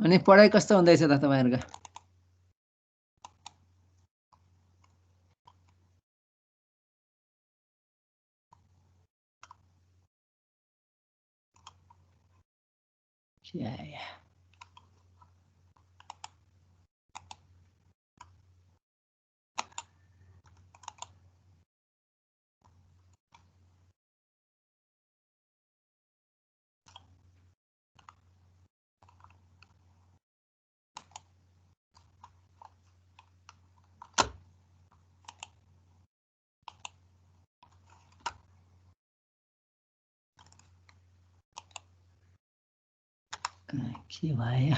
अनि पढाइ कस्तो हुँदैछ त तपाईहरुको? के भयो?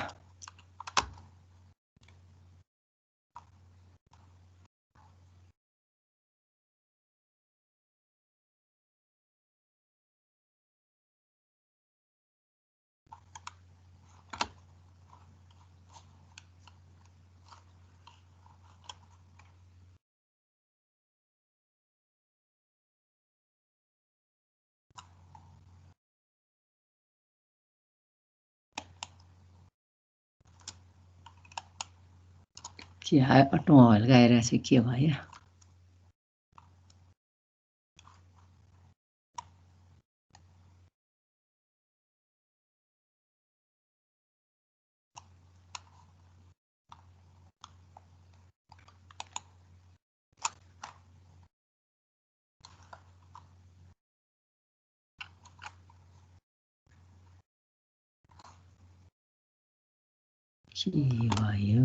के अटो हल्काइरहेछ के भयो? के भयो?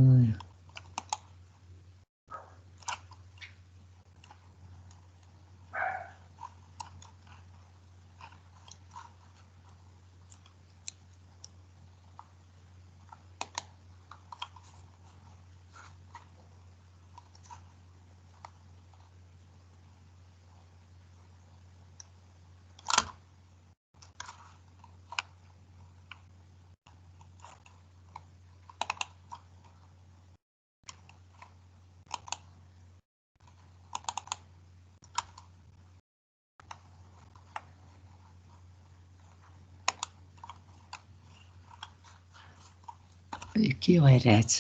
के भइरहेछ?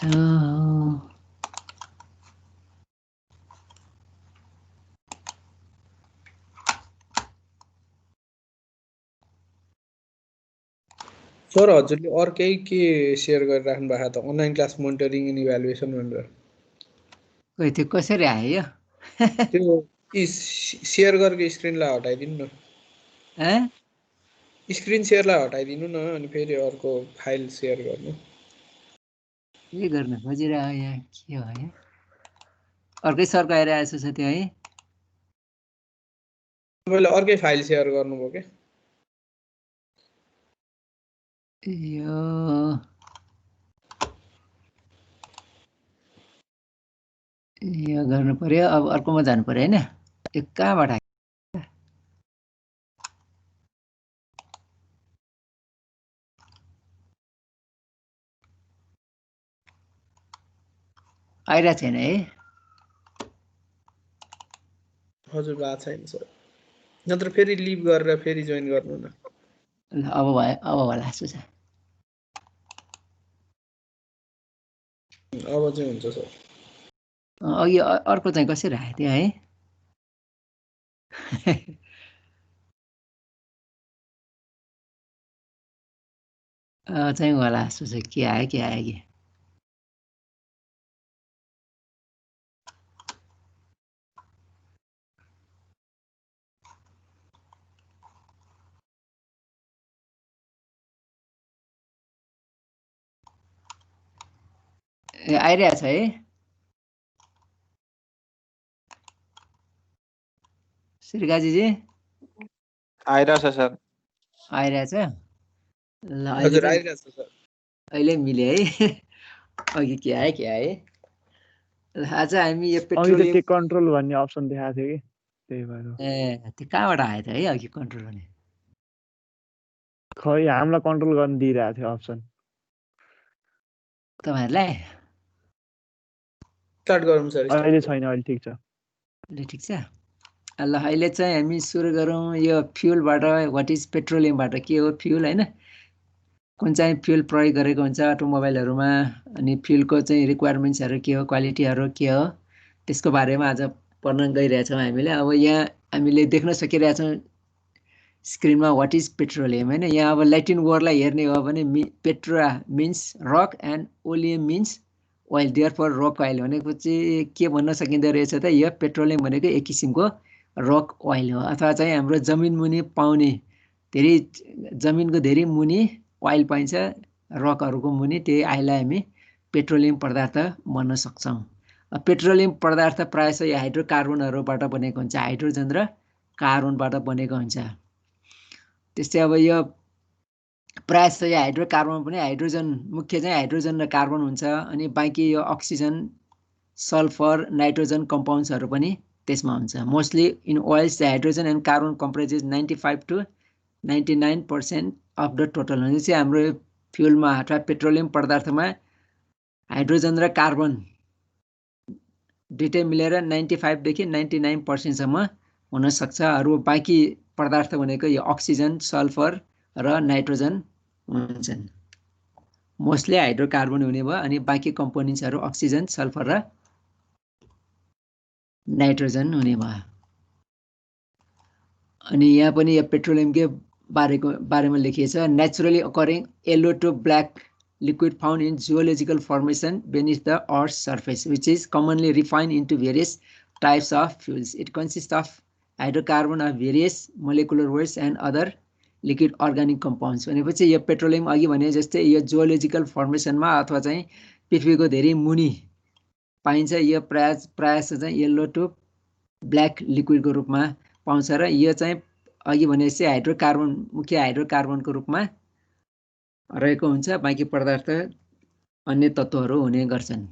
सर हजुरले अर्कै के शेयर गरिराख्नु भएको त online class monitoring and evaluation भनेर खोइ त्यो कसरी आयो यो? त्यो शेयर गरेको स्क्रिनलाई हटाइदिनु न स्क्रिन शेयरलाई हटाइदिनु न अनि फेरि अर्को फाइल शेयर गर्नु के गर्न खोजिरहेको यहाँ के भयो? अर्कै सर्काएर आएछ साथी है? मैले अर्कै फाइल शेयर गर्नुभयो के यो गर्नु पर्यो। अब अर्कोमा जानु पर्यो हैन? यो कहाँबाट आइरहेको छैन है? हजुर भएको छैन सर नत्र फेरि लिभ गरेर फेरि जोइन गर्नु न अब भयो अब होला सुझ अब चाहिँ हुन्छ सर अघि अर्को चाहिँ कसरी आयो त्यो है? चाहिँ होला सुझ के आयो कि आइरहेछ है? श्रीकाजीजी आइरहेछ सर आइरहेछ? ल हजुर आइरहेछ सर अहिले मिले है? अघि के आयो? ल आज हामी यो पेट्रोलियम त्यो कन्ट्रोल भन्ने अप्सन देखाएको थियो कि त्यही भएर त्यो कहाँबाट आयो त है अघि कन्ट्रोल गर्ने? खै हामीलाई कन्ट्रोल गर्न दिइरहेको थियो अप्सन तपाईहरुलाई स्टार्ट गरौँ सर अहिले छैन अहिले ठिक छ अहिले ठिक छ। ल अहिले चाहिँ हामी सुरु गरौँ यो फ्युलबाट व्हाट इज पेट्रोलियमबाट के हो फ्युल हैन? कुन चाहिँ फ्युल प्रयोग गरेको हुन्छ अटोमोबाइलहरूमा अनि फ्युलको चाहिँ रिक्वायरमेन्ट्सहरू के हो क्वालिटीहरू के हो त्यसको बारेमा आज पढ्न गइरहेछौँ हामीले। अब यहाँ हामीले देख्न सकिरहेछौँ स्क्रिनमा वाट इज पेट्रोलियम हैन। यहाँ अब ल्याटिन वर्डलाई हेर्ने हो भने Petra means rock and oleum means oil, therefore rock oil भनेको चाहिँ के भन्न सकिँदो रहेछ त यो पेट्रोलियम भनेको एक किसिमको रक ओइल हो अथवा चाहिँ हाम्रो जमिन मुनि पाउने धेरै जमिनको धेरै मुनि ओइल पाइन्छ रकहरूको मुनि त्यही आइलाई हामी पेट्रोलियम पदार्थ भन्न सक्छौँ। पेट्रोलियम पदार्थ प्रायः यो हाइड्रोकार्बनहरूबाट बनेको हुन्छ, हाइड्रोजन र कार्बनबाट बनेको हुन्छ। त्यस्तै अब यो प्रायः यो हाइड्रोकार्बन पनि हाइड्रोजन मुख्य चाहिँ हाइड्रोजन र कार्बन हुन्छ अनि बाँकी यो अक्सिजन सल्फर नाइट्रोजन कम्पाउन्ड्सहरू पनि त्यसमा हुन्छ। Mostly in oils the hydrogen and carbon कम्प्राइजेस 95 to 99% of the total. भने चाहिँ हाम्रो फ्युलमा अथवा पेट्रोलियम पदार्थमा हाइड्रोजन र कार्बन दुइटै मिलेर 95 देखि 99% सम्म हुनसक्छ। अरू बाँकी पदार्थ भनेको यो अक्सिजन सल्फर र नाइट्रोजन हुन्छन्। मोस्टली हाइड्रोकार्बन हुने भयो अनि बाँकी कम्पोनेन्ट्सहरू अक्सिजन सल्फर र नाइट्रोजन हुने भयो। अनि यहाँ पनि यो पेट्रोलियमकै बारेमा लेखिएको छ। Naturally occurring yellow to black liquid found in geological formation beneath the earth's surface, which is commonly refined into various types of fuels. It consists of hydrocarbon of various molecular weights and other liquid organic compounds. भनेपछि यो petroleum अघि भने जस्तै यो geological फर्मेसनमा अथवा चाहिँ पृथ्वीको धेरै मुनि पाइन्छ। यो प्रायः चाहिँ येलो टु ब्ल्याक लिक्विडको रूपमा पाउँछ र यो चाहिँ अघि भने जस्तै हाइड्रोकार्बन मुख्य हाइड्रोकार्बनको रूपमा रहेको हुन्छ। बाँकी पदार्थ अन्य तत्त्वहरू हुने गर्छन्।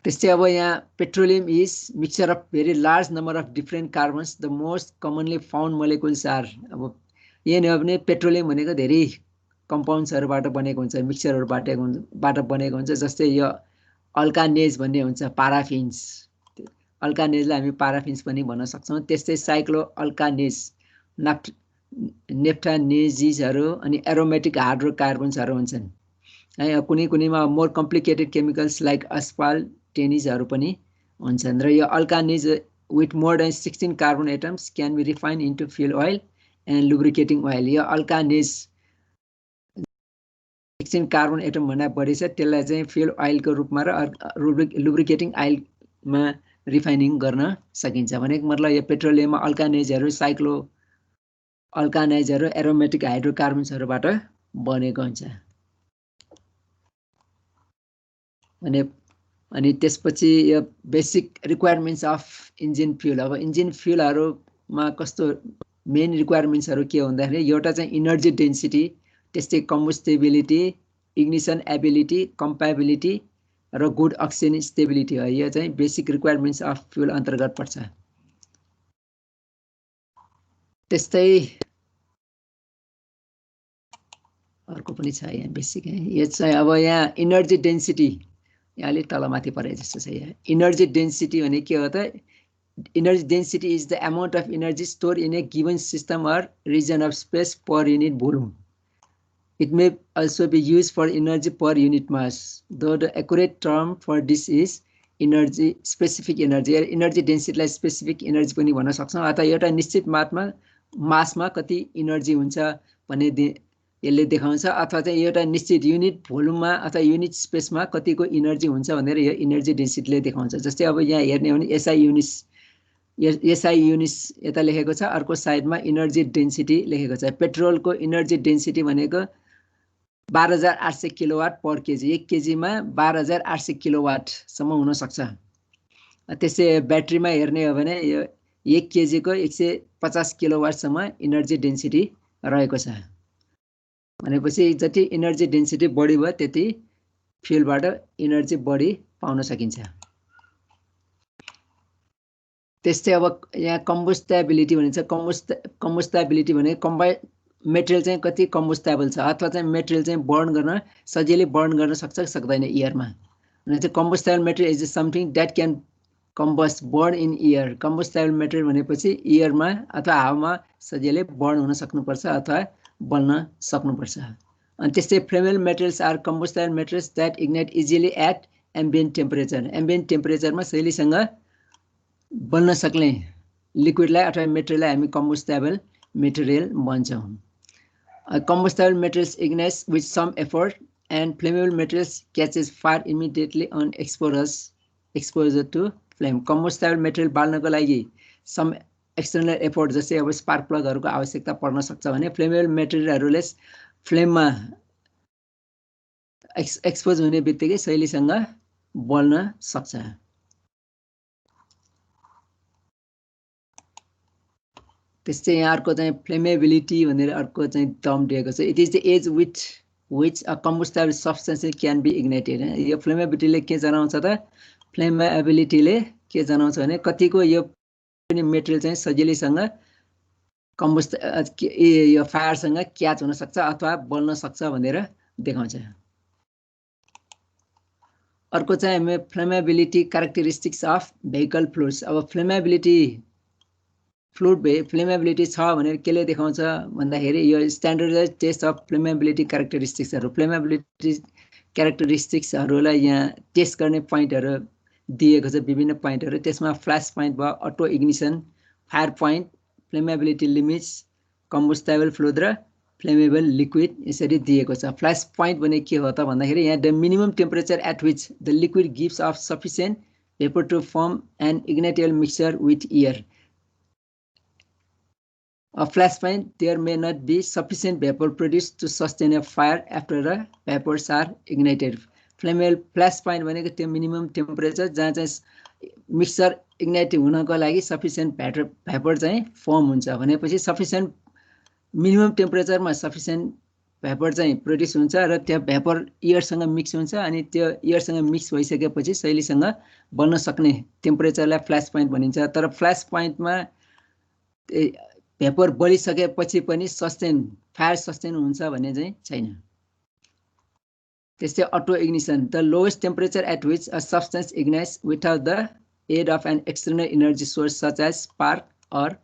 त्यस्तै अब यहाँ petroleum is mixture of very large number of different carbons the most commonly found molecules are. अब यही हो भने पेट्रोलियम भनेको धेरै कम्पाउन्ड्सहरूबाट बनेको हुन्छ, मिक्सचरहरूबाट बनेको हुन्छ। जस्तै यो अल्कानेज भन्ने हुन्छ, पाराफिन्स, अल्कानेजलाई हामी पाराफिन्स पनि भन्न सक्छौँ। त्यस्तै साइक्लो अल्कानेज, नेफ्टानेजिसहरू अनि एरोमेटिक हाइड्रोकार्बन्सहरू हुन्छन् है। कुनैमा मोर कम्प्लिकेटेड केमिकल्स लाइक अस्पाल्टेनिजहरू पनि हुन्छन्। र यो alkanes with more than 16 carbon atoms can be refined into fuel oil and lubricating oil. यो अल्कानेज 16 कार्बन एटम भन्दा बढी छ, त्यसलाई चाहिँ फ्युल ओइलको रूपमा र लुब्रिकेटिङ ओइलमा रिफाइनिङ गर्न सकिन्छ। भनेको मतलब यो पेट्रोलियममा अल्कानेजहरू साइक्लो अल्कानाइजहरू एरोमेटिक हाइड्रोकार्बन्सहरूबाट बनेको हुन्छ। अनि त्यसपछि यो basic requirements of engine fuel. अब इन्जिन फ्युलहरूमा कस्तो मेन रिक्वायरमेन्ट्सहरू के भन्दाखेरि एउटा चाहिँ इनर्जी डेन्सिटी, त्यस्तै कम्बुस्टेबिलिटी, इग्निसन एबिलिटी, कम्प्याबिलिटी र गुड अक्सिजन स्टेबिलिटी हो। यो चाहिँ बेसिक रिक्वायरमेन्ट्स अफ फ्युल अन्तर्गत पर्छ। त्यस्तै अर्को पनि छ यहाँ बेसिक है। यो चाहिँ अब यहाँ इनर्जी डेन्सिटी यहाँ अलिक तलमाथि परे जस्तो छ। यहाँ इनर्जी डेन्सिटी भने के हो त? Energy density is the amount of energy store in a given system or region of space per unit volume. It may also be use for energy per unit mass, though the accurate term for this is energy specific energy. Energy डेन्सिटीलाई specific energy पनि भन्न सक्छौँ अथवा एउटा निश्चित मासमा कति energy हुन्छ भन्ने यसले देखाउँछ, अथवा चाहिँ एउटा निश्चित युनिट भोल्युममा अथवा युनिट स्पेसमा कतिको इनर्जी हुन्छ भनेर यो इनर्जी डेन्सिटीले देखाउँछ। जस्तै अब यहाँ हेर्ने हो भने एसआई युनिट्स यता लेखेको छ, अर्को साइडमा इनर्जी डेन्सिटी लेखेको छ। पेट्रोलको इनर्जी डेन्सिटी भनेको 12,800 किलोवाट पर केजी, 1 केजीमा 12,800 किलोवाटसम्म हुनसक्छ। त्यसै ब्याट्रीमा हेर्ने हो भने यो 1 केजीको 150 किलोवाटसम्म इनर्जी डेन्सिटी रहेको छ। भनेपछि जति इनर्जी डेन्सिटी बढी भयो त्यति फ्युलबाट इनर्जी बढी पाउन सकिन्छ। त्यस्तै अब यहाँ कम्बुस्टेबिलिटी भनिन्छ। कम्बुस्टेबिलिटी भने मेटेरियल चाहिँ कति कम्बुस्टेबल छ अथवा चाहिँ मेटेरियल चाहिँ बर्न गर्न सजिलै बर्न गर्न सक्छ सक्दैन एयरमा। भने चाहिँ combustible material is something that can combust burn in air. Combustible material भनेपछि एयरमा अथवा हावामा सजिलै बर्न हुन सक्नुपर्छ अथवा बल्न सक्नुपर्छ। अनि त्यस्तै flammable materials are combustible materials that ignite easily at ambient temperature. Ambient टेम्परेचरमा शैलीसँग बल्न सक्ने लिक्विडलाई अथवा मेटेरियललाई हामी कम्बस्टेबल मेटेरियल भन्छौँ। Combustible materials ignites with some effort and flammable materials catches fire immediately on exposure to flame. Combustible material बाल्नको लागि सम एक्सटर्नल एफोर्ट जस्तै अब स्पार्क प्लगहरूको आवश्यकता पर्न सक्छ भने फ्लेमेबल मेटेरियलहरूले फ्लेममा एक्सपोज हुने बित्तिकै शैलीसँग बल्न सक्छ। त्यस्तै यहाँ अर्को चाहिँ फ्लेमेबिलिटी भनेर अर्को चाहिँ टर्म दिएको छ। It is the ease with which a combustible substance can be ignited. यो फ्लेमेबिलिटीले के जनाउँछ त? फ्लेमेबिलिटीले के जनाउँछ भने कतिको यो पनि मेटेरियल चाहिँ सजिलैसँग यो फायरसँग क्याच हुन सक्छ अथवा बल्न सक्छ भनेर देखाउँछ। अर्को चाहिँ हामी flammability characteristics of vehicle fluids. अब फ्लेमेबिलिटी छ भनेर केले देखाउँछ भन्दाखेरि यो स्ट्यान्डर्डाइज टेस्ट अफ फ्लेमेबिलिटी क्यारेक्टरिस्टिक्सहरू, फ्लेमेबिलिटी क्यारेक्टरिस्टिक्सहरूलाई यहाँ टेस्ट गर्ने पोइन्टहरू दिएको छ, विभिन्न पोइन्टहरू। त्यसमा फ्ल्यास पोइन्ट भयो, auto ignition, fire point, flammability limits, combustible fluid र फ्लेमेबल लिक्विड यसरी दिएको छ। फ्ल्यास पोइन्ट भने के हो त भन्दाखेरि यहाँ the minimum temperature at which the liquid gives off sufficient vapour to form an ignitable mixture with air. A flash point, there may not be sufficient vapor produced to sustain a fire after the vapors are ignited. Flammable flash point भनेको त्यो minimum temperature जहाँ चाहिँ mixture ignite हुनको लागि sufficient vapour चाहिँ form हुन्छ भनेपछि sufficient minimum टेम्परेचरमा sufficient vapour चाहिँ प्रोड्युस हुन्छ र त्यो भेपर एयरसँग मिक्स हुन्छ अनि त्यो एयरसँग मिक्स भइसकेपछि शैलीसँग बल्न सक्ने टेम्परेचरलाई फ्ल्यास पोइन्ट भनिन्छ। तर फ्ल्यास पोइन्टमा भेपर बलिसकेपछि पनि फायर सस्टेन हुन्छ भन्ने चाहिँ छैन। त्यस्तै auto ignition, the lowest temperature at which a substance ignites without the aid of an external energy source such as spark or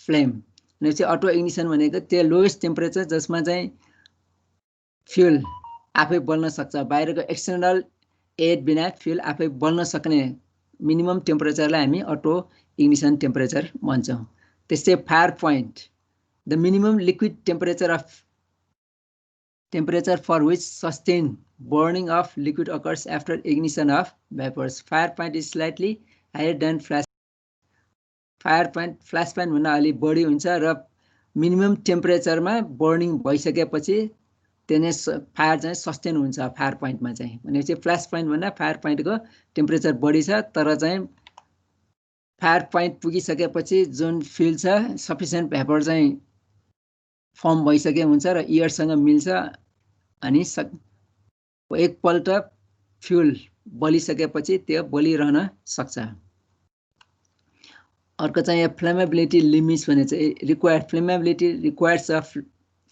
flame. भनेपछि अटो इग्निसन भनेको त्यो लोएस्ट टेम्परेचर जसमा चाहिँ फ्युल आफै बल्न सक्छ, बाहिरको एक्सटर्नल एड बिना फ्युल आफै बल्न सक्ने मिनिमम टेम्परेचरलाई हामी अटो इग्निसन टेम्परेचर भन्छौँ। त्यस्तै fire point, the minimum liquid temperature for which sustain burning of liquid occurs after ignition of vapours. Fire point is slightly higher than flash. Fire point flash point भन्दा अलिक बढी हुन्छ र minimum टेम्परेचरमा burning भइसकेपछि त्यहाँ fire चाहिँ sustain हुन्छ fire पोइन्टमा चाहिँ। भनेपछि फ्ल्यास पोइन्ट भन्दा फायर पोइन्टको टेम्परेचर बढी छ तर चाहिँ फायर पोइन्ट पुगिसकेपछि जुन फ्युल छ सफिसिएन्ट भेपर चाहिँ फर्म भइसके हुन्छ र एयरसँग मिल्छ अनि एकपल्ट फ्युल बलिसकेपछि त्यो बलिरहन सक्छ। अर्को चाहिँ यहाँ फ्लेमेबिलिटी लिमिट्स भने चाहिँ flammability requires of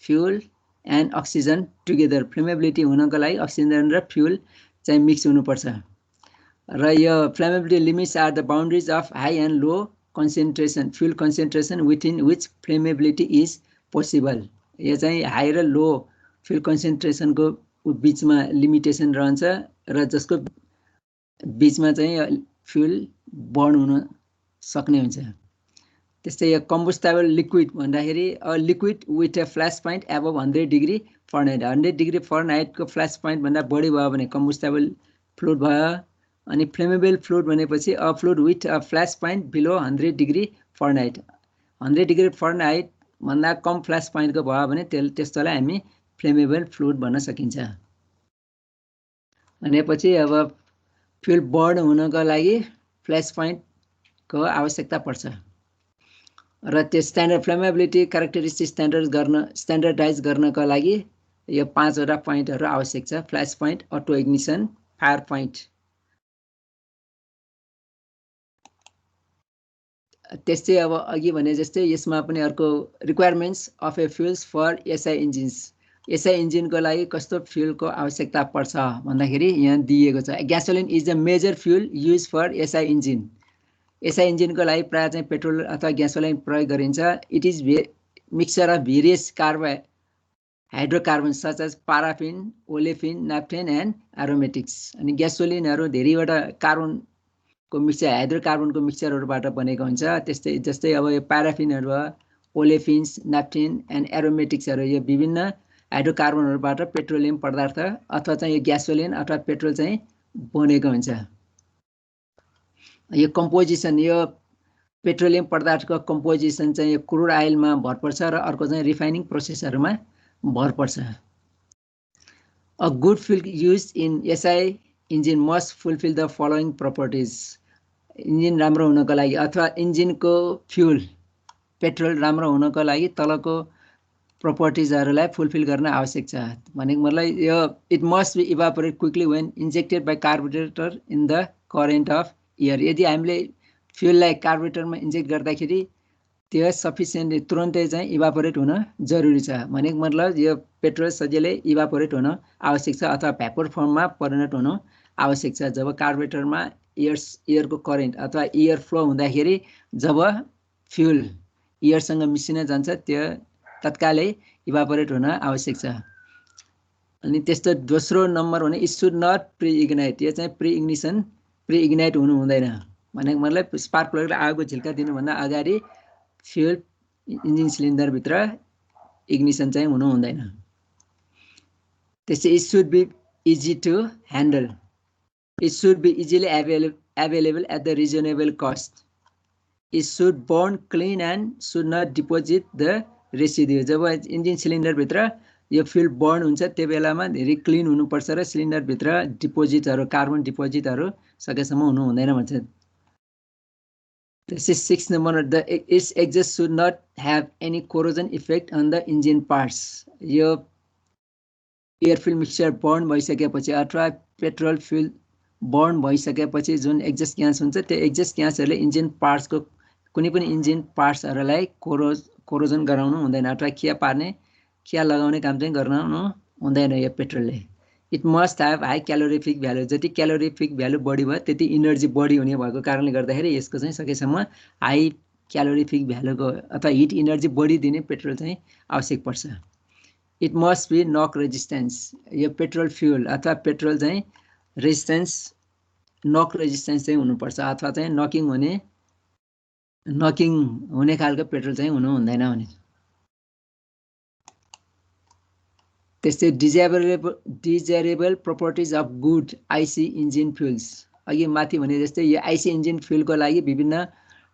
fuel and oxygen together. Flammability हुनको लागि अक्सिजन र फ्युल चाहिँ मिक्स हुनुपर्छ र यो flammability limits are the boundaries of high and low concentration fuel concentration within which flammability is possible. यो चाहिँ हाई र लो फ्युल कन्सेन्ट्रेसनको बिचमा लिमिटेसन रहन्छ र जसको बिचमा चाहिँ फ्युल बर्न हुन सक्ने हुन्छ। त्यस्तै यो कम्बस्टेबल लिक्विड भन्दाखेरि liquid with a flash point above 100 degree Fahrenheit. 100 degree फरेनहाइटको फ्ल्यास पोइन्ट भन्दा बढी भयो भने कम्बस्टेबल फ्लुइड भयो। अनि फ्लेमेबल फ्लुइड भनेपछि a fluid with a flash point below 100 degree Fahrenheit. 100 degree Fahrenheit भन्दा कम फ्ल्यास पोइन्टको भयो भने त्यस्तोलाई हामी फ्लेमेबल फ्लुइड भन्न सकिन्छ। भनेपछि अब फ्युल बर्न हुनको लागि फ्ल्यास पोइन्टको आवश्यकता पर्छ र त्यो फ्लेमेबिलिटी क्यारेक्टरिस्टिक स्ट्यान्डर्डाइज गर्नको लागि यो 5वटा पोइन्टहरू आवश्यक छ। Flash point, auto ignition, fire point. त्यस्तै अब अघि भने जस्तै यसमा पनि अर्को requirements of a fuels for SI engines. SI इन्जिनको लागि कस्तो फ्युलको आवश्यकता पर्छ भन्दाखेरि यहाँ दिएको छ। Gasoline is the major fuel use for SI engine. SI इन्जिनको लागि प्रायः चाहिँ पेट्रोल अथवा ग्यासोलिन प्रयोग गरिन्छ। It is mixture of various hydrocarbon such as paraffin, olefin, naphthene and aromatics. अनि ग्यासोलिनहरू धेरैवटा कार्बनको मिक्सचर, हाइड्रोकार्बनको मिक्सचरहरूबाट बनेको हुन्छ। त्यस्तै जस्तै अब यो प्याराफिनहरू भयो, ओलेफिन्स, नाफ्थेन एन्ड एरोमेटिक्सहरू, यो विभिन्न हाइड्रोकार्बनहरूबाट पेट्रोलियम पदार्थ अथवा चाहिँ यो ग्यासोलिन अथवा पेट्रोल चाहिँ बनेको हुन्छ। यो कम्पोजिसन, यो पेट्रोलियम पदार्थको कम्पोजिसन चाहिँ यो क्रुड आइलमा भर पर्छ र अर्को चाहिँ रिफाइनिङ प्रोसेसहरूमा भर पर्छ। A good fuel use in SI engine must fulfil the following properties. Engine राम्रो हुनको लागि अथवा इन्जिनको फ्युल पेट्रोल राम्रो हुनको लागि तलको प्रपर्टिजहरूलाई फुलफिल गर्न आवश्यक छ। भनेको मतलब यो it must be evaporate quickly when injected by carburettor in the current of air. यदि हामीले फ्युललाई कार्बोरेटरमा इन्जेक्ट गर्दाखेरि त्यो सफिसियन्टली तुरन्तै चाहिँ इभापोरेट हुन जरुरी छ। भनेको मतलब यो पेट्रोल सजिलै इभापोरेट हुन आवश्यक छ अथवा भ्यापोर फर्ममा परिणत हुनु आवश्यक छ। जब कार्बोरेटरमा एयरको करेन्ट अथवा एयर फ्लो हुँदाखेरि जब फ्युल एयरसँग मिसिन जान्छ त्यो तत्कालै इभापोरेट हुन आवश्यक छ। अनि त्यस्तो दोस्रो नम्बर भने it should not pre ignite. यो चाहिँ प्रि इग्नाइट हुनु हुँदैन। भनेको मतलब स्पार्क प्लगले आगोको झिल्का दिनुभन्दा अगाडि फ्युल इन्जिन सिलिन्डरभित्र इग्निसन चाहिँ हुनु हुँदैन। त्यसै it should be easy to handle. It should be easily available at the reasonable cost. It should burn clean and should not deposit the residue. जब इन्जिन सिलिन्डरभित्र यो फ्युल बर्न हुन्छ त्यो बेलामा धेरै क्लिन हुनुपर्छ र सिलिन्डरभित्र डिपोजिटहरू, कार्बन डिपोजिटहरू सकेसम्म हुनु हुँदैन भन्छ। त्यसै 6 number the its exhaust should not have any corrosion effect on the engine parts. यो एयर फ्युल मिक्सचर बर्न भइसकेपछि अथवा पेट्रोल फ्युल बर्न भइसकेपछि जुन एक्जस्ट ग्यास हुन्छ त्यो एक्जस्ट ग्यासहरूले इन्जिन पार्ट्सको कुनै पनि इन्जिन पार्ट्सहरूलाई कोरोजन गराउनु हुँदैन अथवा खिया लगाउने काम चाहिँ गराउनु हुँदैन यो पेट्रोलले। It must have high calorific value. जति क्यालोरिफिक भ्यालु बढी भयो त्यति इनर्जी बढी हुने भएको कारणले गर्दाखेरि यसको चाहिँ सकेसम्म हाई क्यालोरिफिक भ्यालुको अथवा हिट इनर्जी बढी दिने पेट्रोल चाहिँ आवश्यक पर्छ। It must be knock resistance. यो पेट्रोल फ्युल अथवा पेट्रोल चाहिँ नक रेजिस्टेन्स चाहिँ हुनुपर्छ अथवा चाहिँ नकिङ हुने खालको पेट्रोल चाहिँ हुनु हुँदैन भने। त्यस्तै डिजायरेबल प्रपर्टिज अफ गुड आइसी इन्जिन फ्युल्स। अघि माथि भने जस्तै यो आइसी इन्जिन फ्युलको लागि विभिन्न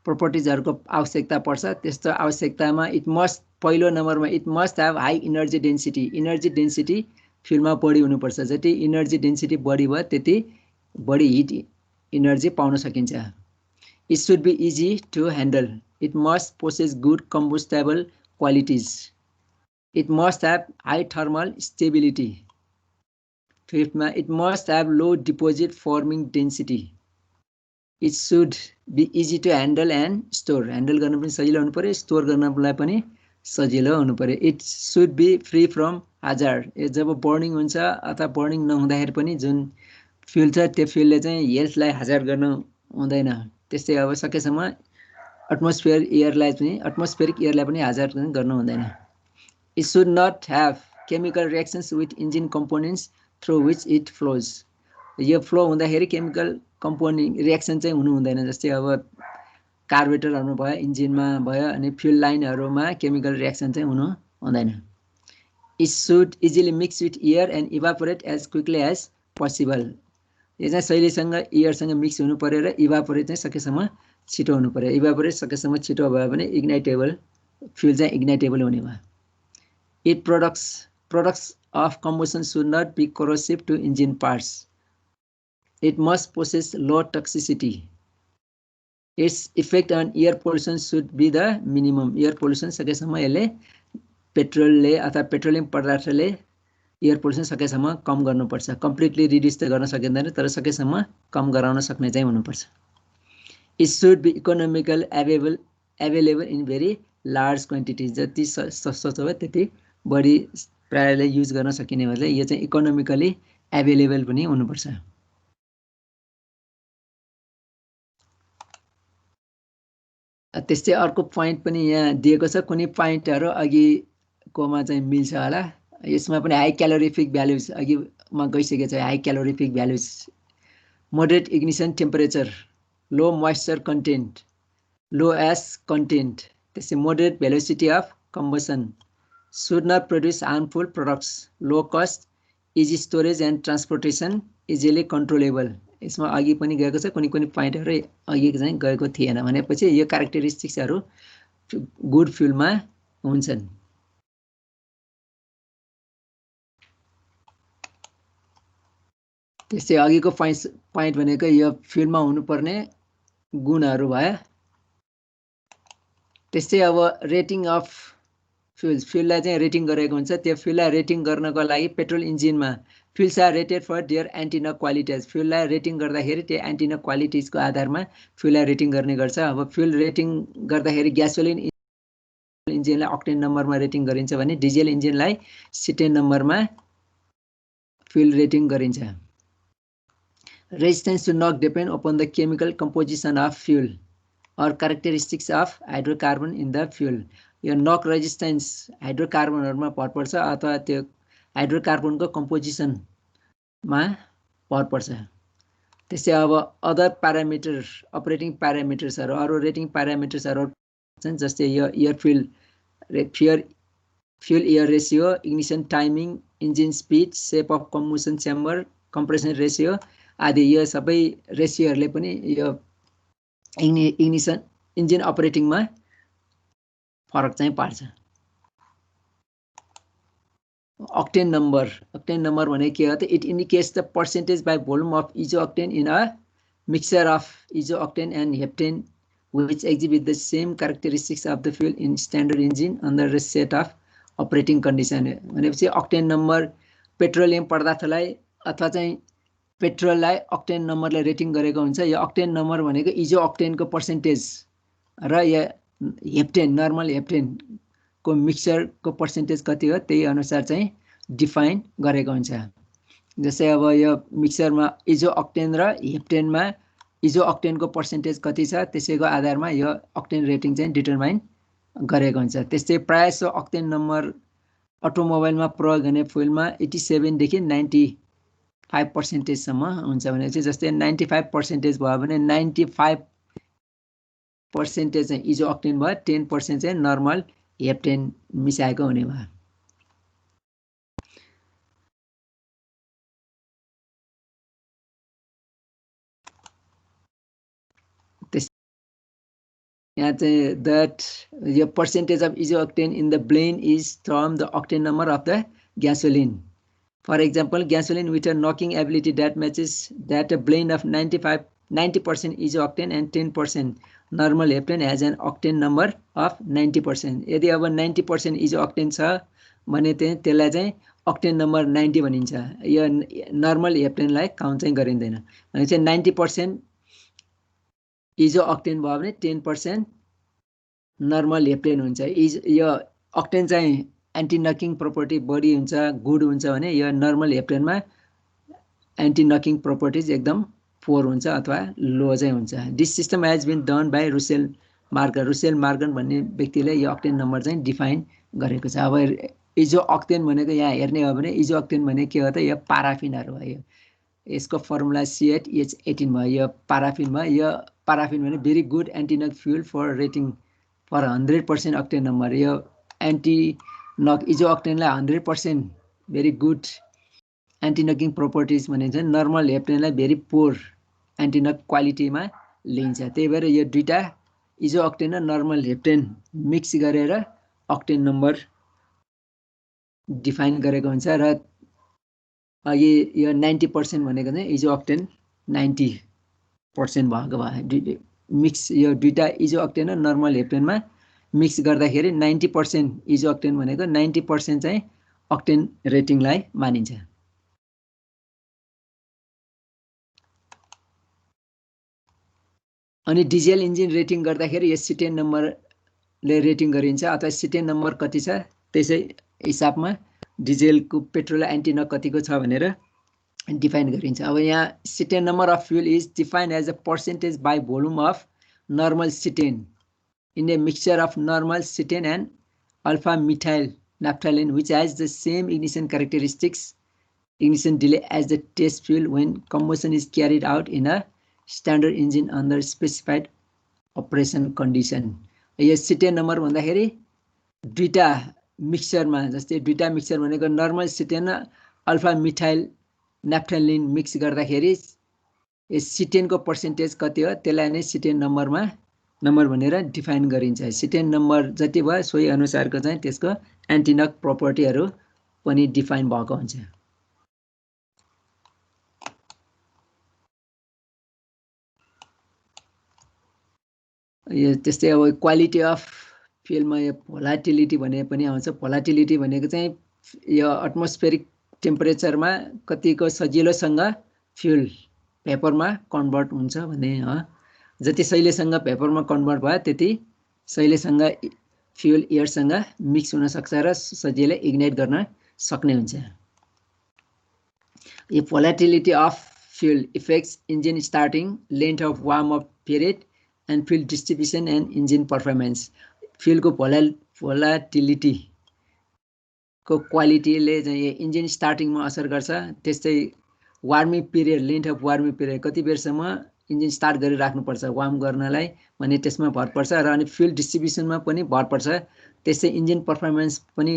प्रपर्टिजहरूको आवश्यकता पर्छ। त्यस्तो आवश्यकतामा इट मस्ट, पहिलो नम्बरमा it must have high energy density. Energy density फ्युलमा बढी हुनुपर्छ। जति इनर्जी डेन्सिटी बढी भयो त्यति बढी हिट इनर्जी पाउन सकिन्छ। It should be easy to handle. It must possess good combustible qualities. It must have high thermal stability. फिफ्थमा it must have low deposit forming density. It should be easy to handle and store. Handle गर्न पनि सजिलो हुनु पऱ्यो, store गर्नलाई पनि सजिलो हुनु पऱ्यो। It should be free from hazard. यो जब बर्निङ हुन्छ अथवा बर्निङ नहुँदाखेरि पनि जुन फ्युल छ त्यो फ्युलले चाहिँ हेल्थलाई हाजार्ड गर्नु हुँदैन। त्यस्तै अब सकेसम्म एटमोस्फियरिक एयरलाई पनि हाजार्ड गर्नु हुँदैन। It should not have chemical reactions with engine components through which it flows. यो फ्लो हुँदाखेरि केमिकल कम्पोनेन्ट रिएक्सन चाहिँ हुनु हुँदैन। जस्तै अब कार्बोरेटरहरू भयो, इन्जिनमा भयो, अनि फ्युल लाइनहरूमा केमिकल रिएक्सन चाहिँ हुनु हुँदैन। It should easily mix with air and evaporate as quickly as possible. यो चाहिँ शैलीसँग एयरसँग मिक्स हुनु पऱ्यो र इभापोरेट चाहिँ सकेसम्म छिटो हुनु पऱ्यो। इभापोरेट सकेसम्म छिटो भयो भने इग्नाइटेबल फ्युल चाहिँ इग्नाइटेबल हुने भयो। It products of combustion should not be corrosive to engine parts. It must possess low toxicity. Its effect on air pollution should be the minimum. Air pollution सकेसम्म यसले पेट्रोलले अथवा पेट्रोलियम पदार्थले एयर पोल्युसन सकेसम्म कम गर्नुपर्छ। Completely reduce त गर्न सकिँदैन तर सकेसम्म कम गराउन सक्ने चाहिँ हुनुपर्छ। It should be economical available in very large quantity. जति सस्तो छ त्यति बढी प्रायःले युज गर्न सकिने भएले यो चाहिँ इकोनोमिकली एभाइलेबल पनि हुनुपर्छ। त्यस्तै अर्को पोइन्ट पनि यहाँ दिएको छ। कुनै पोइन्टहरू अघिकोमा चाहिँ मिल्छ होला, यसमा पनि हाई क्यालोरिफिक भ्यालुज अघि म गइसकेको छ high calorific values moderate ignition temperature low moisture content low ash content त्यसै moderate velocity of combustion should not produce harmful products low cost easy storage and transportation easily controllable यसमा अघि पनि गएको छ कुनै कुनै पोइन्टहरू अघि चाहिँ गएको थिएन भनेपछि यो क्यारेक्टरिस्टिक्सहरू गुड फ्युलमा हुन्छन् त्यसै अघिको पोइन्ट भनेको यो फ्युलमा हुनुपर्ने गुणहरू भयो त्यस्तै अब रेटिङ अफ फ्युललाई चाहिँ रेटिङ गरेको हुन्छ त्यो फ्युललाई रेटिङ गर्नको लागि पेट्रोल इन्जिनमा fuels are rated for their antiknock qualities फ्युललाई रेटिङ गर्दाखेरि त्यो एन्टिनक क्वालिटिजको आधारमा फ्युललाई रेटिङ गर्ने गर्छ अब फ्युल रेटिङ गर्दाखेरि ग्यासोलिन इन्जिनलाई अक्टेन नम्बरमा रेटिङ गरिन्छ भने डिजेल इन्जिनलाई सिटेन नम्बरमा फ्युल रेटिङ गरिन्छ resistance to not depend upon the chemical composition of fuel or characteristics of hydrocarbon in the fuel यो नक रेजिस्टेन्स हाइड्रोकार्बनहरुमा भर पर्छ अथवा त्यो हाइड्रोकार्बनको कम्पोजिसनमा भर पर्छ त्यसै अब अदर प्यारामिटर अपरेटिङ प्यारामिटर्सहरु अरु रेटिङ प्यारामिटर्सहरु छन् जस्तै यो air fuel air ratio ignition timing engine speed shape of combustion chamber compression ratio आदि यो सबै रेशियोहरुले पनि यो इग्निसन इन्जिन अपरेटिङमा फरक चाहिँ पार्छ octane number भने के हो त it indicates the percentage by volume of isooctane in a mixture of isooctane and heptane which exhibit the same characteristics of the fuel in standard engine under a set of operating condition भनेपछि octane number petroleum पदार्थलाई अथवा चाहिँ पेट्रोललाई octane नम्बरले rating गरेको हुन्छ यो octane number भनेको isooctane को percentage र यो हेप्टेन नर्मल हेप्टेन को मिक्सचर को पर्सेन्टेज कति हो त्यही अनुसार चाहिँ डिफाइन गरेको हुन्छ जस्तै अब यो मिक्सचरमा इजोअक्टेन र हेप्टेनमा इजोअक्टेन को पर्सेन्टेज कति छ त्यसैको आधारमा यो अक्टेन रेटिङ चाहिँ डिटरमाइन गरेको हुन्छ त्यस्तै प्राय सो अक्टेन नम्बर अटोमोबाइलमा प्रयोग हुने फ्युलमा 87 देखि 95% सम्म हुन्छ भने चाहिँ जस्तै 95% भयो भने 95% चाहिँ इजोअक्टेन भयो 10% चाहिँ नर्मल हेप्टेन मिसाएको हुने भयो यहाँ चाहिँ that your percentage of isooctane in the blend is from the octane number of the gasoline. For example, gasoline with a knocking ability that matches that a blend of 90% isooctane and 10% normal heptane has an octane number of 90%. यदि अब 90% isooctane छ भने त्यसलाई चाहिँ octane number 90 भनिन्छ यो normal हेप्टेनलाई count चाहिँ गरिँदैन भने चाहिँ 90% इजोअक्टेन भयो भने 10% नर्मल हेप्टेन हुन्छ यो अक्टेन चाहिँ एन्टी नकिङ प्रोपर्टी बढी हुन्छ गुड हुन्छ भने यो नर्मल हेप्टेनमा एन्टी नकिङ प्रोपर्टिज एकदम पोर हुन्छ अथवा लो चाहिँ हुन्छ this system has been done by Russell Morgan भन्ने व्यक्तिले यो अक्टेन नम्बर चाहिँ डिफाइन गरेको छ अब इजोअक्टेन भनेको यहाँ हेर्ने हो भने इजोअक्टेन भने के हो त यो पाराफिनहरु हो यसको फर्मुला CH18 भयो यो पाराफिन भयो यो पाराफिन भने very good antiknock fuel for rating for 100% octane number यो एन्टी नक इजोअक्टेनलाई 100% भेरी गुड एन्टिनकिङ प्रोपर्टिज भनिन्छ नर्मल हेप्टेनलाई भेरी पोर एन्टिनक क्वालिटीमा लिन्छ त्यही भएर यो दुईटा इजोअक्टेन र नर्मल हेप्टेन मिक्स गरेर अक्टेन नम्बर डिफाइन गरेको हुन्छ र अघि यो 90% भनेको चाहिँ इजोअक्टेन 90% भएको भयो मिक्स यो दुईटा इजोअक्टेन र नर्मल हेप्टेनमा मिक्स गर्दाखेरि 90% इजोअक्टेन भनेको 90% चाहिँ अक्टेन रेटिङलाई मानिन्छ अनि डिजेल इन्जिन रेटिङ गर्दाखेरि यो सिटेन नम्बरले रेटिङ गरिन्छ अथवा सिटेन नम्बर कति छ त्यसै हिसाबमा डिजेलको पेट्रोल एन्टिनक कतिको छ भनेर डिफाइन गरिन्छ अब यहाँ cetane number of fuel is defined as a percentage by volume of normal cetane in a mixture of normal cetane and alpha methyl naphthalene which has the same ignition characteristics, ignition delay as the test fuel when combustion is carried out in a standard engine under specified operation condition. यो सिटेन number भन्दाखेरि दुईटा मिक्सचरमा जस्तै दुईटा mixture भनेको normal सिटेन र alpha methyl नाफ्थालिन mix गर्दाखेरि यस सिटेनको percentage कति हो त्यसलाई नै सिटेन नम्बर भनेर डिफाइन गरिन्छ। सिटेन नम्बर जति भयो सोही अनुसारको चाहिँ त्यसको एन्टिनक प्रपर्टीहरू पनि डिफाइन भएको हुन्छ। यो त्यस्तै अब क्वालिटी अफ फ्युलमा यो भोलाटिलिटी भने पनि आउँछ। भोलाटिलिटी भनेको चाहिँ यो एटमोस्फेरिक टेम्परेचरमा कतिको सजिलोसँग फ्युल पेपरमा कन्भर्ट हुन्छ भने हो। जति सहिलेसँग पेपरमा कन्भर्ट भयो त्यति सहिलेसँग फ्युल एयरसँग मिक्स हुन सक्छ र सजिलै इग्नाइट गर्न सक्ने हुन्छ। यो volatility of fuel effects engine starting, length of warm up period and fuel distribution and engine performance. फ्युलको भोलाटिलिटी को क्वालिटीले चाहिँ इन्जिन स्टार्टिङमा असर गर्छ। त्यस्तै warming period, length of warming period कति बेरसम्म इन्जिन स्टार्ट गरिराख्नुपर्छ वार्म गर्नलाई भने त्यसमा भर पर्छ र अनि फ्युल डिस्ट्रिब्युसनमा पनि भर पर्छ। त्यसै इन्जिन पर्फर्मेन्स पनि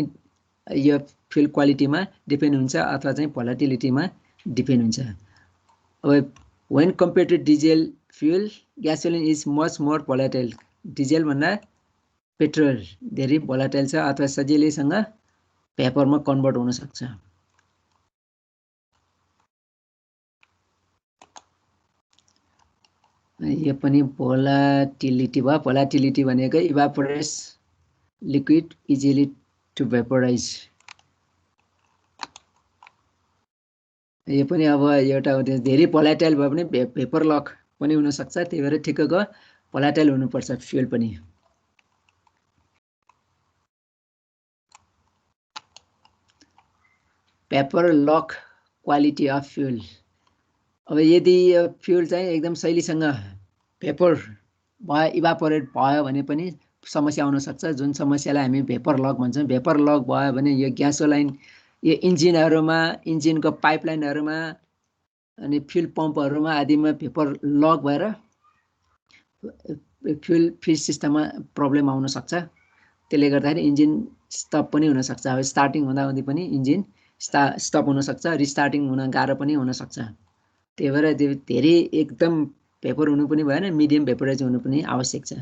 यो फ्युल क्वालिटीमा डिपेन्ड हुन्छ अथवा चाहिँ भोलाटिलिटीमा डिपेन्ड हुन्छ। अब when compare to diesel fuel gasoline is much more volatile. डिजेल भन्दा पेट्रोल धेरै भोलाटाइल छ अथवा सजिलैसँग पेपरमा कन्भर्ट हुन सक्छ। यो पनि भोलाटिलिटी भयो। भोलाटिलिटी भनेको इभापोरेट्स लिक्विड इजिली टु भेपोराइज। यो पनि अब एउटा धेरै भोलाटाइल भयो भने भेपर लक पनि हुन सक्छ। त्यही भएर ठिक्कको भोलाटाइल हुनुपर्छ फ्युल पनि। Paper lock quality of fuel. अब यदि यो फ्युल चाहिँ एकदम शैलीसँग भेपर भयो इभापोरेट भयो भने पनि समस्या आउन सक्छ। जुन समस्यालाई हामी भेपर लक भन्छौँ। भेपर लक भयो भने यो ग्यासोलाइन यो इन्जिनहरूमा, इन्जिनको पाइपलाइनहरूमा अनि फ्युल पम्पहरूमा आदिमा भेपर लक भएर फ्युल फ्रिज सिस्टममा प्रब्लम आउन सक्छ। त्यसले गर्दाखेरि इन्जिन स्टप पनि हुन सक्छ। अब स्टार्टिङ हुँदाहुँदै पनि इन्जिन स्टप हुन सक्छ, रिस्टार्टिङ हुन गाह्रो पनि हुन सक्छ। त्यही भएर धेरै एकदम भेपर हुनु पनि भएन, मिडियम भेपराइज हुनु पनि आवश्यक छ।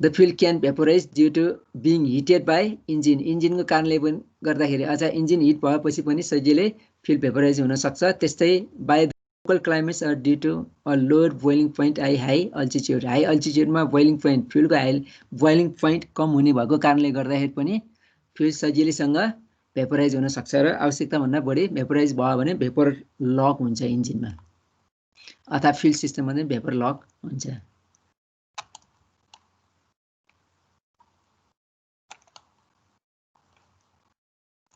The fuel can vaporise due to being heated by engine. इन्जिनको कारणले पनि गर्दाखेरि अझ इन्जिन हिट भएपछि पनि सजिलै फ्युल भेपोराइज हुन सक्छ। त्यस्तै by the local climates are due to a lower boiling point high altitude. High अल्टिच्युडमा बोइलिङ पोइन्ट फ्युलको बोइलिङ पोइन्ट कम हुने भएको कारणले गर्दाखेरि पनि फ्युल सजिलैसँग भेपोराइज हुन सक्छ र आवश्यकताभन्दा बढी भेपोराइज भयो भने भेपर लक हुन्छ इन्जिनमा अथवा फ्युल सिस्टममा चाहिँ भेपर लक हुन्छ।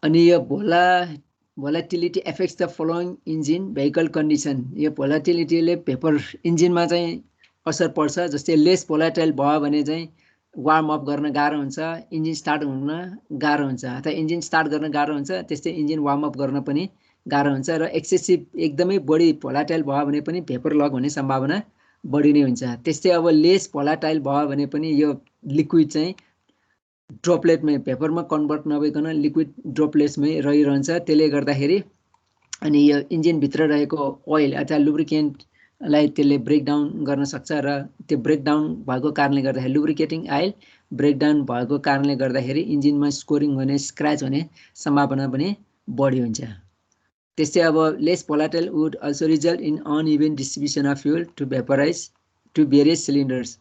अनि यो volatility effects the following engine vehicle condition. यो भोलाटिलिटीले भेपर इन्जिनमा चाहिँ असर पर्छ। जस्तै लेस भोलाटाइल भयो भने चाहिँ वार्म अप गर्न गाह्रो हुन्छ, इन्जिन स्टार्ट हुन गाह्रो हुन्छ अथवा इन्जिन स्टार्ट गर्न गाह्रो हुन्छ। त्यस्तै इन्जिन वार्म अप गर्न पनि गाह्रो हुन्छ र एक्सेसिभ एकदमै बढी भोलाटाइल भयो भने पनि भेपर लक हुने सम्भावना बढी नै हुन्छ। त्यस्तै अब लेस भोलाटाइल भयो भने पनि यो लिक्विड चाहिँ ड्रपलेटमै भेपरमा कन्भर्ट नभइकन लिक्विड ड्रपलेट्समै रहिरहन्छ। त्यसले गर्दाखेरि अनि यो इन्जिनभित्र रहेको ओइल अथवा लुब्रिकेन्टलाई त्यसले ब्रेकडाउन गर्न सक्छ र त्यो ब्रेकडाउन भएको कारणले गर्दाखेरि लुब्रिकेटिङ आइल ब्रेकडाउन भएको कारणले गर्दाखेरि इन्जिनमा स्कोरिङ हुने, स्क्रैच हुने सम्भावना पनि बढी हुन्छ। त्यस्तै अब less volatile would also result in uneven distribution of fuel to vaporise to various cylinders.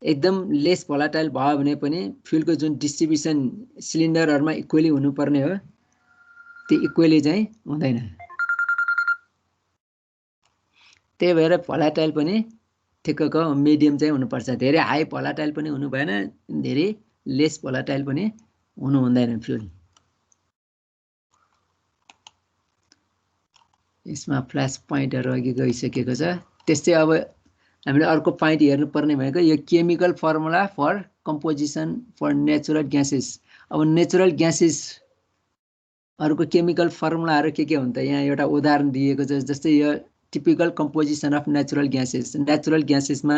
एकदम लेस भोलाटाइल भयो भने पनि फ्युलको जुन डिस्ट्रिब्युसन सिलिन्डरहरूमा इक्वली हुनुपर्ने हो त्यो इक्वली चाहिँ हुँदैन। त्यही भएर भोलाटाइल पनि ठिक्कको मिडियम चाहिँ हुनुपर्छ। धेरै हाई भोलाटाइल पनि हुनु भएन, धेरै लेस भोलाटाइल पनि हुनु हुँदैन फ्युल। यसमा फ्ल्यास पोइन्टहरू अघि गइसकेको छ। त्यस्तै अब हामीले अर्को पोइन्ट हेर्नुपर्ने भनेको यो chemical formula for composition for natural gases. अब नेचुरल ग्यासेसहरूको केमिकल फर्मुलाहरू के हुन् त यहाँ एउटा उदाहरण दिएको छ जस्तै यो टिपिकल कम्पोजिसन अफ नेचुरल ग्यासेसमा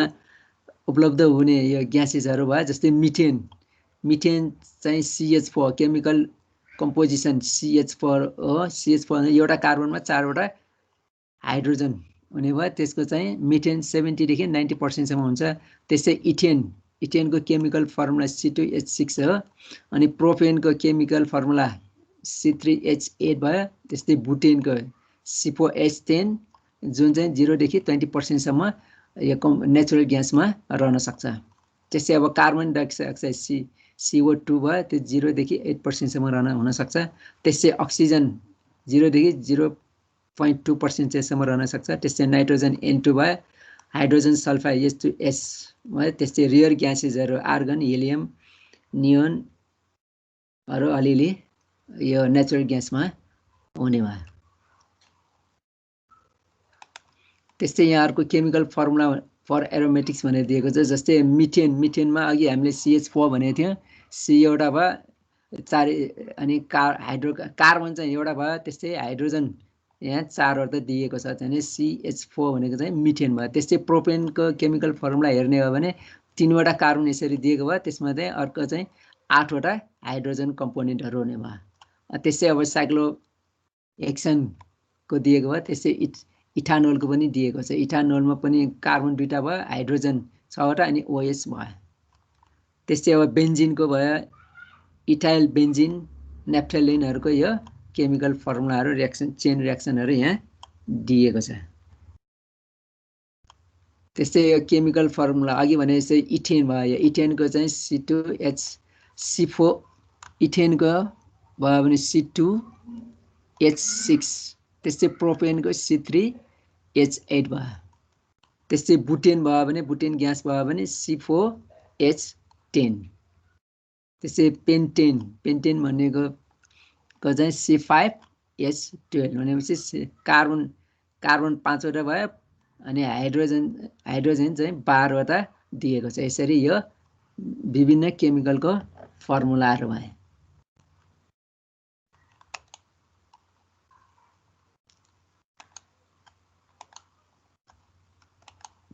उपलब्ध हुने यो ग्यासेसहरू भयो जस्तै मिथेन चाहिँ CH4 केमिकल कम्पोजिसन CH4 हो CH4 एउटा कार्बनमा 4 वटा हाइड्रोजन हुने भयो त्यसको चाहिँ मिथेन 70 देखि 90% सम्म हुन्छ त्यसै इथेनको केमिकल फर्मुला C2H6 हो अनि प्रोपेनको केमिकल फर्मुला C3H8 भयो त्यस्तै बुटेनको C4H10 जुन चाहिँ 0 देखि 20% सम्म यो नेचुरल ग्यासमा रहन सक्छ त्यसै अब कार्बन डाइअक्साइड CO2 भयो त्यो 0 देखि 8% सम्म रहन हुन सक्छ त्यसै अक्सिजन 0 देखि 0.2% सम्म रहन सक्छ त्यसै नाइट्रोजन N2 भयो हाइड्रोजन सल्फाइड H2S भयो त्यस्तै रियर ग्यासेसहरू आर्गन हिलियम नियोनहरू अलिअलि यो नेचुरल ग्यासमा हुने भयो त्यस्तै यहाँ अर्को केमिकल फर्मुला फर एरोमेटिक्स भनेर दिएको छ जस्तै मिथेनमा अघि हामीले CH4 भनेको थियौँ C एउटा भयो 4 अनि कार्बन चाहिँ एउटा भयो त्यस्तै हाइड्रोजन यहाँ 4 वटा दिएको छ भने CH4 भनेको चाहिँ मिथेन भयो त्यस्तै प्रोपेनको केमिकल फर्मुला हेर्ने हो भने 3 वटा कार्बन यसरी दिएको भयो त्यसमा चाहिँ अर्को चाहिँ 8 वटा हाइड्रोजन कम्पोनेन्टहरू हुने भयो त्यसै अब साइक्लोहेक्सेनको दिएको भयो त्यसै इथानोलको पनि दिएको छ इथानोलमा पनि कार्बन 2टा भयो हाइड्रोजन 6 वटा अनि OH भयो त्यस्तै अब बेन्जिनको भयो इथाइल बेन्जिन नेफ्थेलिनहरूको यो केमिकल फर्मुलाहरू चेन रियाक्सनहरू यहाँ दिएको छ त्यस्तै यो केमिकल फर्मुला अघि भने जस्तै इथेन भयो इथेनको चाहिँ C4 इथेनको भयो भने C2H6 त्यस्तै प्रोपेनको C3H8 भयो त्यस्तै बुटेन भयो भने बुटेन ग्यास भयो भने C4H10 त्यसै पेन्टेन भनेको चाहिँ C5H12 भनेपछि कार्बन 5 वटा भयो अनि हाइड्रोजन चाहिँ 12 वटा दिएको छ यसरी यो विभिन्न केमिकलको फर्मुलाहरू भए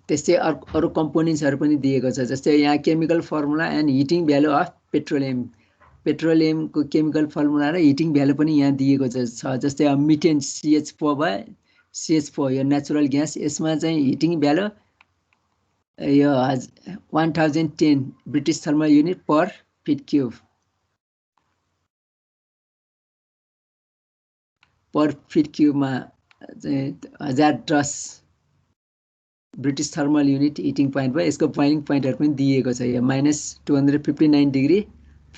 त्यस्तै अरु कम्पोनेन्ट्सहरू पनि दिएको छ जस्तै यहाँ chemical formula and heating value of पेट्रोलियमको केमिकल फर्मुला र हिटिङ भ्यालु पनि यहाँ दिएको छ जस्तै अब मिथेन CH4 भयो CH4 यो नेचुरल ग्यास यसमा चाहिँ हिटिङ भ्यालु यो 1010 ब्रिटिश थर्मल युनिट पर फिट क्युब मा चाहिँ 1010 British thermal unit heating point भयो यसको बोइलिङ पोइन्टहरु पनि दिएको छ यो -259 डिग्री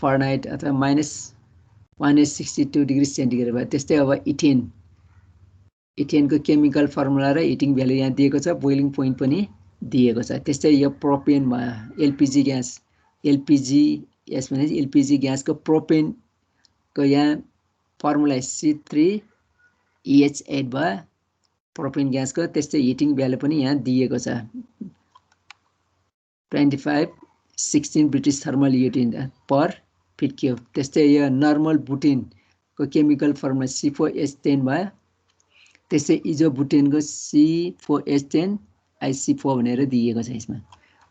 फरेनहाइट अथवा -162 डिग्री सेन्टिग्रेड भयो त्यस्तै अब इथेनको केमिकल फर्मुला र हिटिङ भ्यालु यहाँ दिएको छ बोइलिङ पोइन्ट पनि दिएको छ त्यस्तै यो प्रोपेन भयो एलपीजी ग्यासको प्रोपेनको यहाँ फर्मुला C3EH8 भयो प्रोपेन ग्यासको त्यस्तै हिटिङ भ्यालु पनि यहाँ दिएको छ 2516 ब्रिटिश थर्मल युनिट पर फिट क्युब त्यस्तै यो नर्मल बुटेनको केमिकल फर्मुला C4H10 भयो त्यसै इजोबुटेनको C4H10 IC4 भनेर दिएको छ यसमा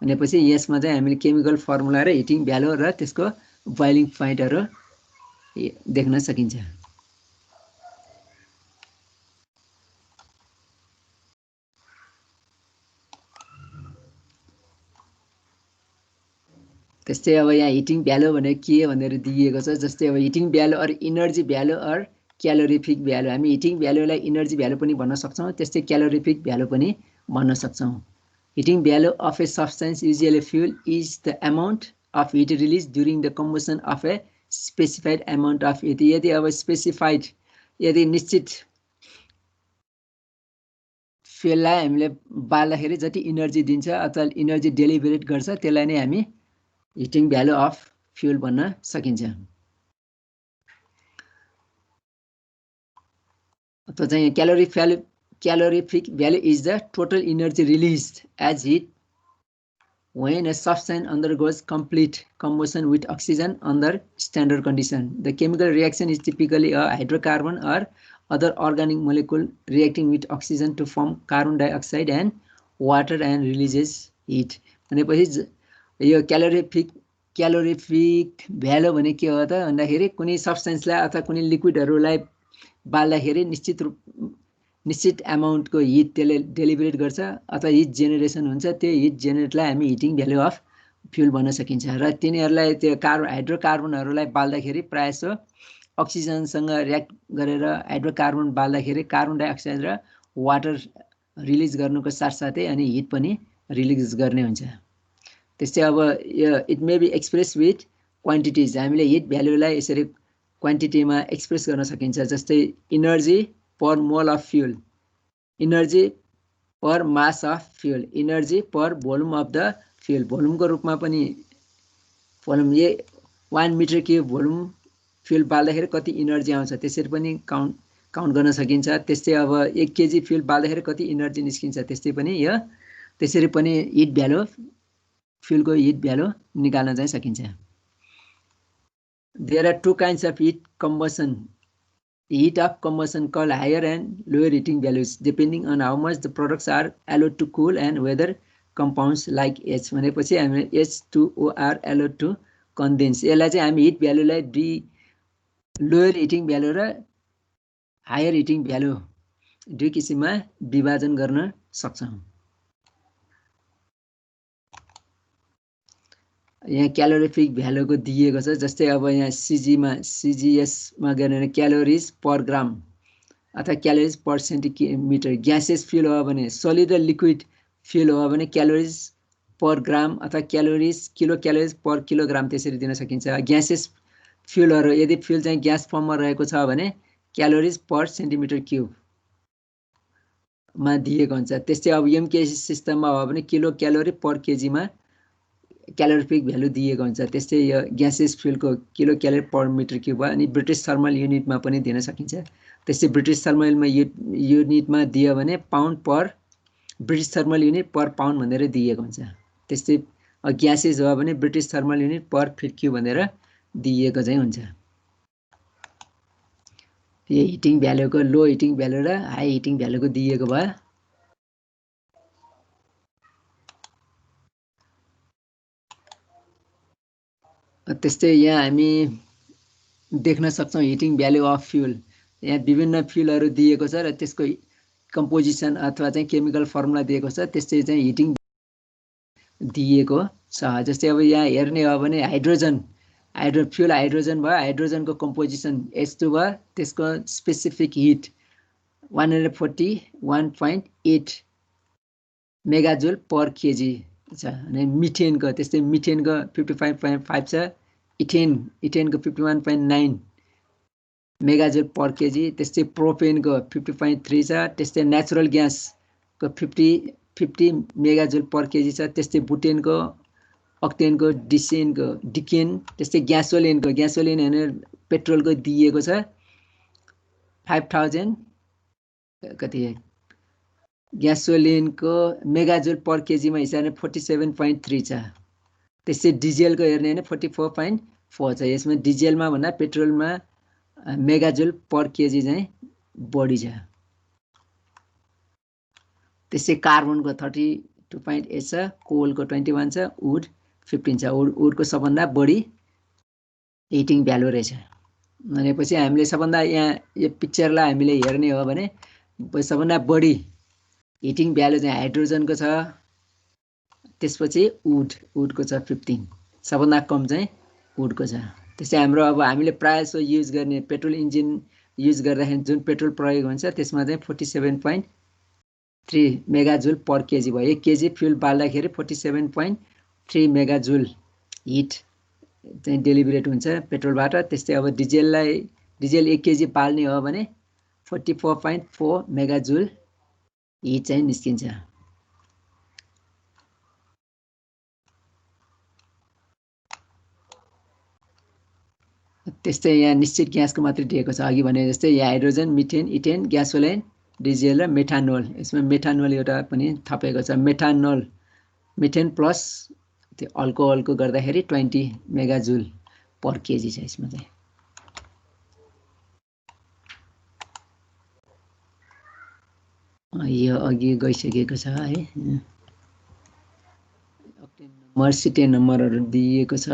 भनेपछि यसमा चाहिँ हामीले केमिकल फर्मुला र हिटिङ भ्यालु र त्यसको बोइलिङ पोइन्टहरु देख्न सकिन्छ त्यस्तै अब यहाँ हिटिङ भ्यालु भनेको के भनेर दिएको छ जस्तै अब heating value or energy value or calorific value हामी हिटिङ भ्यालुलाई इनर्जी भ्यालु पनि भन्न सक्छौं त्यस्तै क्यालोरिफिक भ्यालु पनि भन्न सक्छौं heating value of a substance usually fuel is the amount of heat release during the combustion of a specified amount of heat यदि अब स्पेसिफाइड यदि निश्चित फ्युललाई हामीले बाल्दाखेरि जति इनर्जी दिन्छ अथवा इनर्जी डेलिभरेट गर्छ त्यसलाई नै हामी हिटिङ भ्यालु अफ फ्युल भन्न सकिन्छ अथवा चाहिँ calorific value is the total energy released as heat when a substance undergoes complete combustion with oxygen under standard condition. The chemical reaction is typically a hydrocarbon or other organic molecule reacting with oxygen to form carbon dioxide and water and releases heat. भनेपछि यो क्यालोरिफिक value भने के हो त भन्दाखेरि कुनै सब्स्टेन्सलाई अथवा कुनै लिक्विडहरूलाई बाल्दाखेरि निश्चित अमाउन्टको हिट त्यसले डेलिभरेट गर्छ अथवा हिट जेनेरेसन हुन्छ। त्यो हिट जेनेरेटलाई हामी हिटिङ भ्यालु अफ फ्युल भन्न सकिन्छ। र तिनीहरूलाई त्यो हाइड्रोकार्बनहरूलाई बाल्दाखेरि प्रायःसो अक्सिजनसँग रियाक्ट गरेर हाइड्रोकार्बन बाल्दाखेरि कार्बन डाइअक्साइड र वाटर रिलिज गर्नुको साथसाथै अनि हिट पनि रिलिज गर्ने हुन्छ। त्यस्तै अब यो it may be express with quantities, हामीले हिट भ्यालुलाई यसरी क्वान्टिटीमा एक्सप्रेस गर्न सकिन्छ। जस्तै energy per mole of fuel, energy per mass of fuel, energy per volume of the fuel. भोल्युमको रूपमा पनि volume 1 metre cube volume fuel बाल्दाखेरि कति इनर्जी आउँछ त्यसरी पनि काउन्ट गर्न सकिन्छ। त्यस्तै अब 1 केजी फ्युल बाल्दाखेरि कति इनर्जी निस्किन्छ त्यसरी पनि हिट भ्यालु फ्युलको हिट भ्यालु निकाल्न चाहिँ सकिन्छ। There are two kinds of heat of combustion called higher and lower heating values depending on how much the products are allowed to cool and whether compounds like H भनेपछि हामी H2O are allowed to condense। यसलाई चाहिँ हामी hit भ्यालुलाई lower heating value र higher heating value दुई किसिममा विभाजन गर्न सक्छौँ। यहाँ क्यालोरिफिक भ्यालुको दिएको छ। जस्तै अब यहाँ सिजिएसमा गर्ने भने क्यालोरिज पर ग्राम अथवा क्यालोरिज पर सेन्टिमिटर। ग्यासेस फ्युल हो भने सलिड र लिक्विड फ्युल हो भने क्यालोरिज पर ग्राम अथवा किलो क्यालोरिज पर किलोग्राम त्यसरी दिन सकिन्छ। ग्यासेस फ्युलहरू यदि फ्युल चाहिँ ग्यास फर्ममा रहेको छ भने क्यालोरिज पर सेन्टिमिटर क्युबमा दिएको हुन्छ। त्यस्तै अब एमकेसी सिस्टममा हो भने किलो क्यालोरी पर केजीमा क्यालोरिफिक भ्यालु दिएको हुन्छ। त्यस्तै यो ग्यासेस फ्युलको kilo calorie per metre cube भयो। अनि ब्रिटिस थर्मल युनिटमा पनि दिन सकिन्छ। त्यस्तै ब्रिटिस थर्मल युनिटमा दियो भने पाउन्ड पर ब्रिटिस थर्मल युनिट पर पाउन्ड भनेर दिएको हुन्छ। त्यस्तै ग्यासेस हो भने ब्रिटिस थर्मल युनिट पर फिट क्युब भनेर दिएको चाहिँ हुन्छ। यो हिटिङ भ्यालुको लो हिटिङ भ्यालु र हाई हिटिङ भ्यालुको दिएको भयो। त्यस्तै यहाँ हामी देख्न सक्छौँ हिटिङ भ्यालु अफ फ्युल। यहाँ विभिन्न फ्युलहरू दिएको छ र त्यसको कम्पोजिसन अथवा चाहिँ केमिकल फर्मुला दिएको छ। त्यस्तै चाहिँ हिटिङ दिएको छ। जस्तै अब यहाँ हेर्ने हो भने फ्युल हाइड्रोजन भयो। हाइड्रोजनको कम्पोजिसन H2 भयो। त्यसको स्पेसिफिक हिट 141.8 मेगाजुल पर केजी छ। अनि मिथेनको त्यस्तै मिथेनको 55.5 छ। इथेनको 51.9 मेगाजुल पर केजी। त्यस्तै प्रोपेनको 50.3 छ। त्यस्तै नेचुरल ग्यासको 50 मेगाजुल पर केजी छ। त्यस्तै बुटेनको, अक्टेनको, डिकेन, त्यस्तै ग्यासोलिन भने पेट्रोलको दिएको छ 5000 कति ग्यासोलिनको मेगाजुल पर केजीमा हिसाबले 47.3 छ। त्यस्तै डिजेलको हेर्ने भने 44.4 छ। यसमा डिजेलमा भन्दा पेट्रोलमा मेगाजुल पर केजी चाहिँ बढी छ। त्यसै कार्बनको 32.8 छ। कोलको 21 छ। वुड 15 छ। वुडको सबभन्दा बढी हिटिङ भ्यालु रहेछ। भनेपछि हामीले सबभन्दा यहाँ यो पिक्चरलाई हामीले हेर्ने हो भने सबभन्दा बढी हिटिङ भ्यालु चाहिँ हाइड्रोजनको छ। त्यसपछि वुडको छ 15। सबभन्दा कम चाहिँ वुडको छ। त्यसै हाम्रो अब हामीले प्रायः जसो युज गर्ने पेट्रोल इन्जिन युज गर्दाखेरि जुन पेट्रोल प्रयोग हुन्छ त्यसमा चाहिँ 47.3 मेगाजुल पर केजी भयो। 1 केजी फ्युल बाल्दाखेरि 47.3 मेगाजुल हिट चाहिँ डेलिभरेट हुन्छ पेट्रोलबाट। त्यस्तै अब डिजेल 1 केजी बाल्ने हो भने 44.4 मेगाजुल हिट चाहिँ निस्किन्छ। त्यस्तै यहाँ निश्चित ग्यासको मात्रै दिएको छ। अघि भने जस्तै यहाँ हाइड्रोजन, मिथेन, इथेन, ग्यासोलिन, डिजेल र मेथानोल। यसमा मेथानोल एउटा पनि थपेको छ। मेथेन प्लस त्यो अल्कोहलको गर्दाखेरि 20 मेगाजुल पर केजी छ यसमा चाहिँ। यो अघि गइसकेको छ है। अक्टेन नम्बर सिटेन नम्बरहरू दिएको छ।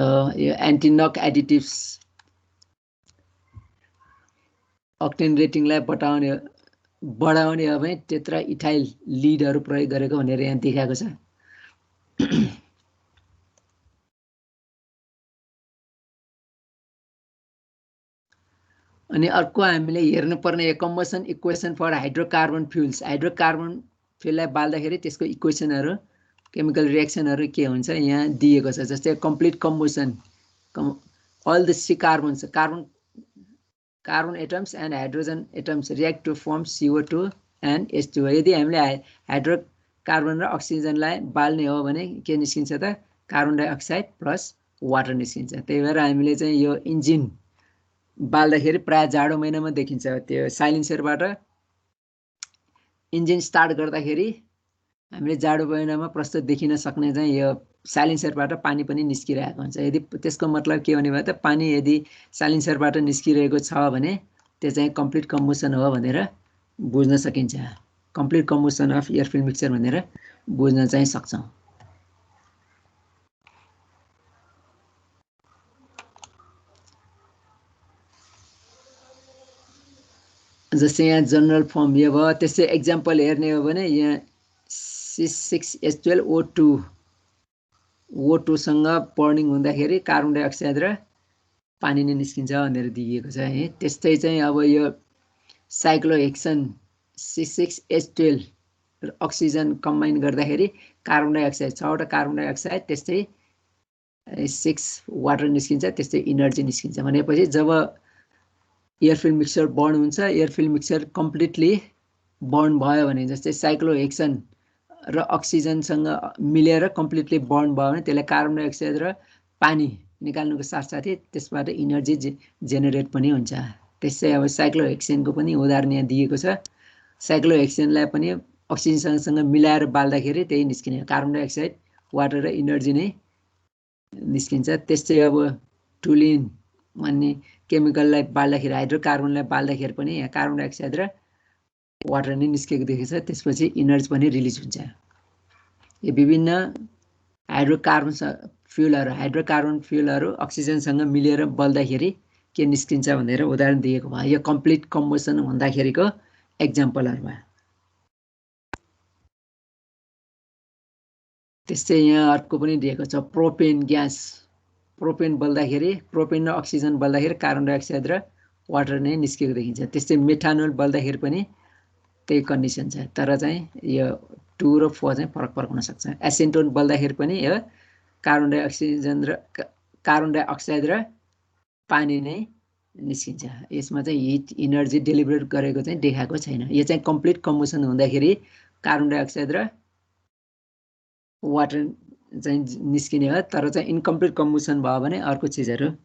यो एन्टी नक एडिटिभ्स अक्टेन रेटिङलाई बढाउने हो भने टेट्रा इथाइल लिडहरू प्रयोग गरेको भनेर यहाँ देखाएको छ। अनि अर्को हामीले हेर्नुपर्ने combustion equation for hydrocarbon fuels. Hydrocarbon फ्युललाई बाल्दाखेरि त्यसको इक्वेसनहरू केमिकल रिएक्सनहरू के हुन्छ यहाँ दिएको छ। जस्तै complete combustion all the c carbons carbon atoms and hydrogen atoms react to form CO2 and H2O। यदि हामीले हाइड्रोकार्बन र अक्सिजनलाई बाल्ने हो भने के निस्किन्छ त कार्बन डाइअक्साइड प्लस वाटर निस्किन्छ। त्यही भएर हामीले चाहिँ यो इन्जिन बाल्दाखेरि प्राय जाडो महिनामा देखिन्छ। त्यो साइलेन्सरबाट इन्जिन स्टार्ट गर्दाखेरि हामीले जाडो महिनामा प्रस्तुत देखिन सक्ने चाहिँ यो साइलेन्सरबाट पानी पनि निस्किरहेको हुन्छ। यदि त्यसको मतलब के भने त पानी यदि साइलेन्सरबाट निस्किरहेको छ भने त्यो चाहिँ कम्प्लिट कम्बसन हो भनेर बुझ्न सकिन्छ। Complete combustion of air filled mixture भनेर बुझ्न चाहिँ सक्छौँ। जस्तै यहाँ जनरल फर्म यो भयो। त्यसै एक्जाम्पल हेर्ने हो भने यहाँ C6H12O2सँग बर्निङ हुँदाखेरि कार्बन डाइअक्साइड र पानी नै निस्किन्छ भनेर दिएको छ है। त्यस्तै चाहिँ अब यो साइक्लोहेक्सन C6H12 र अक्सिजन कम्बाइन गर्दाखेरि कार्बन डाइअक्साइड 6वटा कार्बन डाइअक्साइड त्यस्तै 6 वाटर निस्किन्छ, त्यस्तै इनर्जी निस्किन्छ। भनेपछि जब एयरफिल्ड मिक्सचर बर्न हुन्छ, एयरफिल्ड मिक्सचर कम्प्लिटली बर्न भयो भने जस्तै साइक्लोहेक्सन र अक्सिजनसँग मिलेर कम्प्लिटली बर्न भयो भने त्यसलाई कार्बन डाइअक्साइड र पानी निकाल्नुको साथसाथै त्यसबाट इनर्जी जेनेरेट पनि हुन्छ। त्यसै अब साइक्लोहेक्सेनको पनि उदाहरण यहाँ दिएको छ। साइक्लोहेक्सेनलाई पनि अक्सिजनसँग मिलाएर बाल्दाखेरि त्यही निस्किने कार्बन डाइअक्साइड वाटर र इनर्जी नै निस्किन्छ। त्यस्तै अब टुलिन भन्ने केमिकललाई बाल्दाखेरि हाइड्रोकार्बनलाई बाल्दाखेरि पनि यहाँ कार्बन डाइअक्साइड र वाटर नै निस्केको देखेको छ। त्यसपछि इनर्जी पनि रिलिज हुन्छ। यो विभिन्न हाइड्रोकार्बन फ्युलहरू अक्सिजनसँग मिलेर बल्दाखेरि के निस्किन्छ भनेर उदाहरण दिएको भयो। यो कम्प्लिट कम्बसन हुँदाखेरिको एक्जाम्पलहरू भयो। त्यस्तै यहाँ अर्को पनि दिएको छ प्रोपेन ग्यास। प्रोपेन बल्दाखेरि प्रोपेन र अक्सिजन बल्दाखेरि कार्बन डाइअक्साइड र वाटर नै निस्केको देखिन्छ। त्यस्तै मेथानोल बल्दाखेरि पनि त्यही कन्डिसन छ, तर चाहिँ यो 2 र 4 चाहिँ फरक हुन सक्छ। एसेन्टोन बल्दाखेरि पनि यो कार्बन डाइअक्साइड र पानी नै निस्किन्छ। यसमा चाहिँ हिट इनर्जी डेलिभर गरेको चाहिँ देखाएको छैन। यो चाहिँ कम्प्लिट कम्बसन हुँदाखेरि कार्बन डाइअक्साइड र वाटर चाहिँ निस्किने हो, तर चाहिँ इन्कम्प्लिट कम्बसन भयो भने अर्को चिजहरू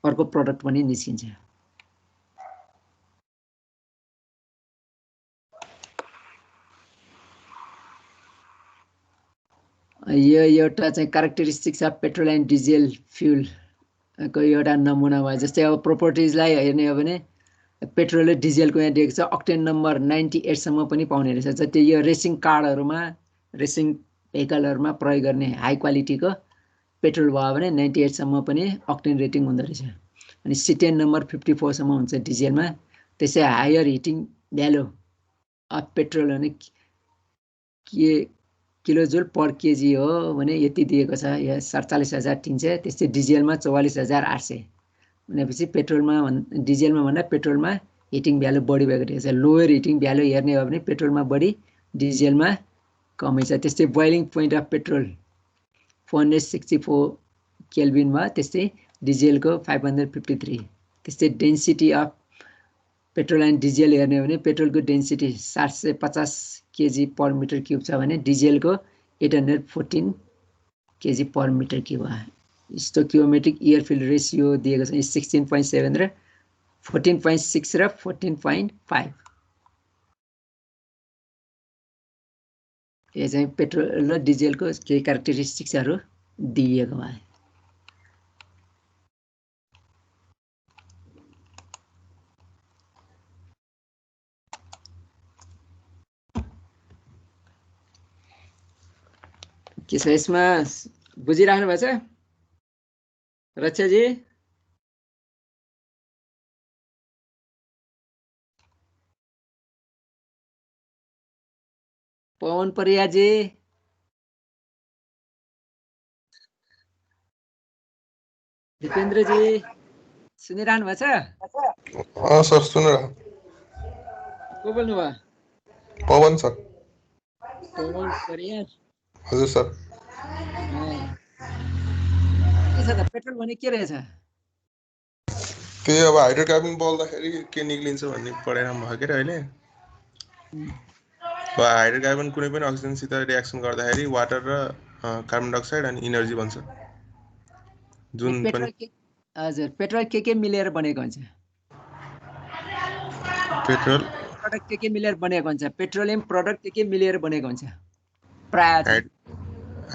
अर्को प्रडक्ट पनि निस्किन्छ। यो एउटा चाहिँ characteristics of petrol and diesel फ्युलको एउटा नमुना भयो। जस्तै अब प्रोपर्टिजलाई हेर्ने हो भने पेट्रोल र डिजेलको यहाँ दिएको छ। अक्टेन नम्बर 98 सम्म पनि पाउने रहेछ। जति यो रेसिङ कारहरूमा रेसिङ भेहिकलहरूमा प्रयोग गर्ने हाई क्वालिटीको पेट्रोल भयो भने 98 सम्म पनि अक्टेन रेटिङ हुँदो रहेछ। अनि सिटेन नम्बर 54 सम्म हुन्छ डिजेलमा। त्यसै higher heating value of petrol भने के किलोजुल पर केजी हो भने यति दिएको छ, यो 47,300। त्यस्तै डिजेलमा 44,800 भनेपछि डिजेलमा भन्दा पेट्रोलमा हिटिङ भ्यालु बढी भएको रहेछ। लोयर हिटिङ भ्यालु हेर्ने हो भने पेट्रोलमा बढी डिजेलमा कमै छ। त्यस्तै boiling point of petrol 464 kelvin भयो, त्यस्तै डिजेलको 553। त्यस्तै density of petrol and diesel हेर्ने हो भने पेट्रोलको density 750 KG per metre cube छ भने डिजेलको 814 केजी पर मिटर क्युब हो। स्टोकियोमेट्रिक एयरफिल्ड रेसियो दिएको छ 16.7 र 14.6 र 14.5। यो चाहिँ पेट्रोल र डिजेलको केही क्यारेक्टरिस्टिक्सहरू दिइएको भयो। के छ यसमा बुझिराख्नु भएको छ रक्षाजी? पवन परियाजी? दिपेन्द्रजी सुनिरहनु भएको छ? सर सुनेर। को बोल्नु भयो? पवन सर। पवन परियार? हजुर सर। के छ त पेट्रोल भने के रहेछ? त्यही अब हाइड्रोकार्बन बल्दाखेरि के निक्लिन्छ भन्ने पढाइरहनु भएको के अहिले। हाइड्रोकार्बन कुनै पनि अक्सिजनसित रिएक्सन गर्दाखेरि वाटर र कार्बन डाइअक्साइड अनि इनर्जी बन्छ। जुन पनि हजुर पेट्रोल के मिलेर बनेको हुन्छ? पेट्रोल प्रोडक्ट के मिलेर बनेको हुन्छ? पेट्रोलियम प्रोडक्ट के मिलेर बनेको हुन्छ? प्राय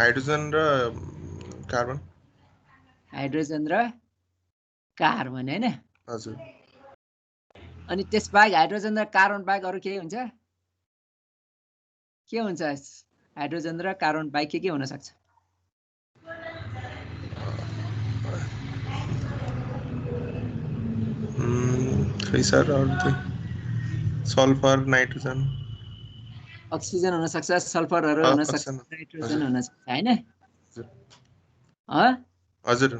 हाइड्रोजन र कार्बन। हाइड्रोजन र कार्बन हैन? हजुर। अनि त्यसबाहेक हाइड्रोजन र कार्बन बाहेक अरु के हुन्छ? के हुन्छ? हाइड्रोजन र कार्बन बाहेक के हुन सक्छ? सर सल्फर, नाइट्रोजन, अक्सिजन हुन सक्छ, सल्फरहरु हुन सक्छ, नाइट्रोजन हुन सक्छ हैन? हजुर।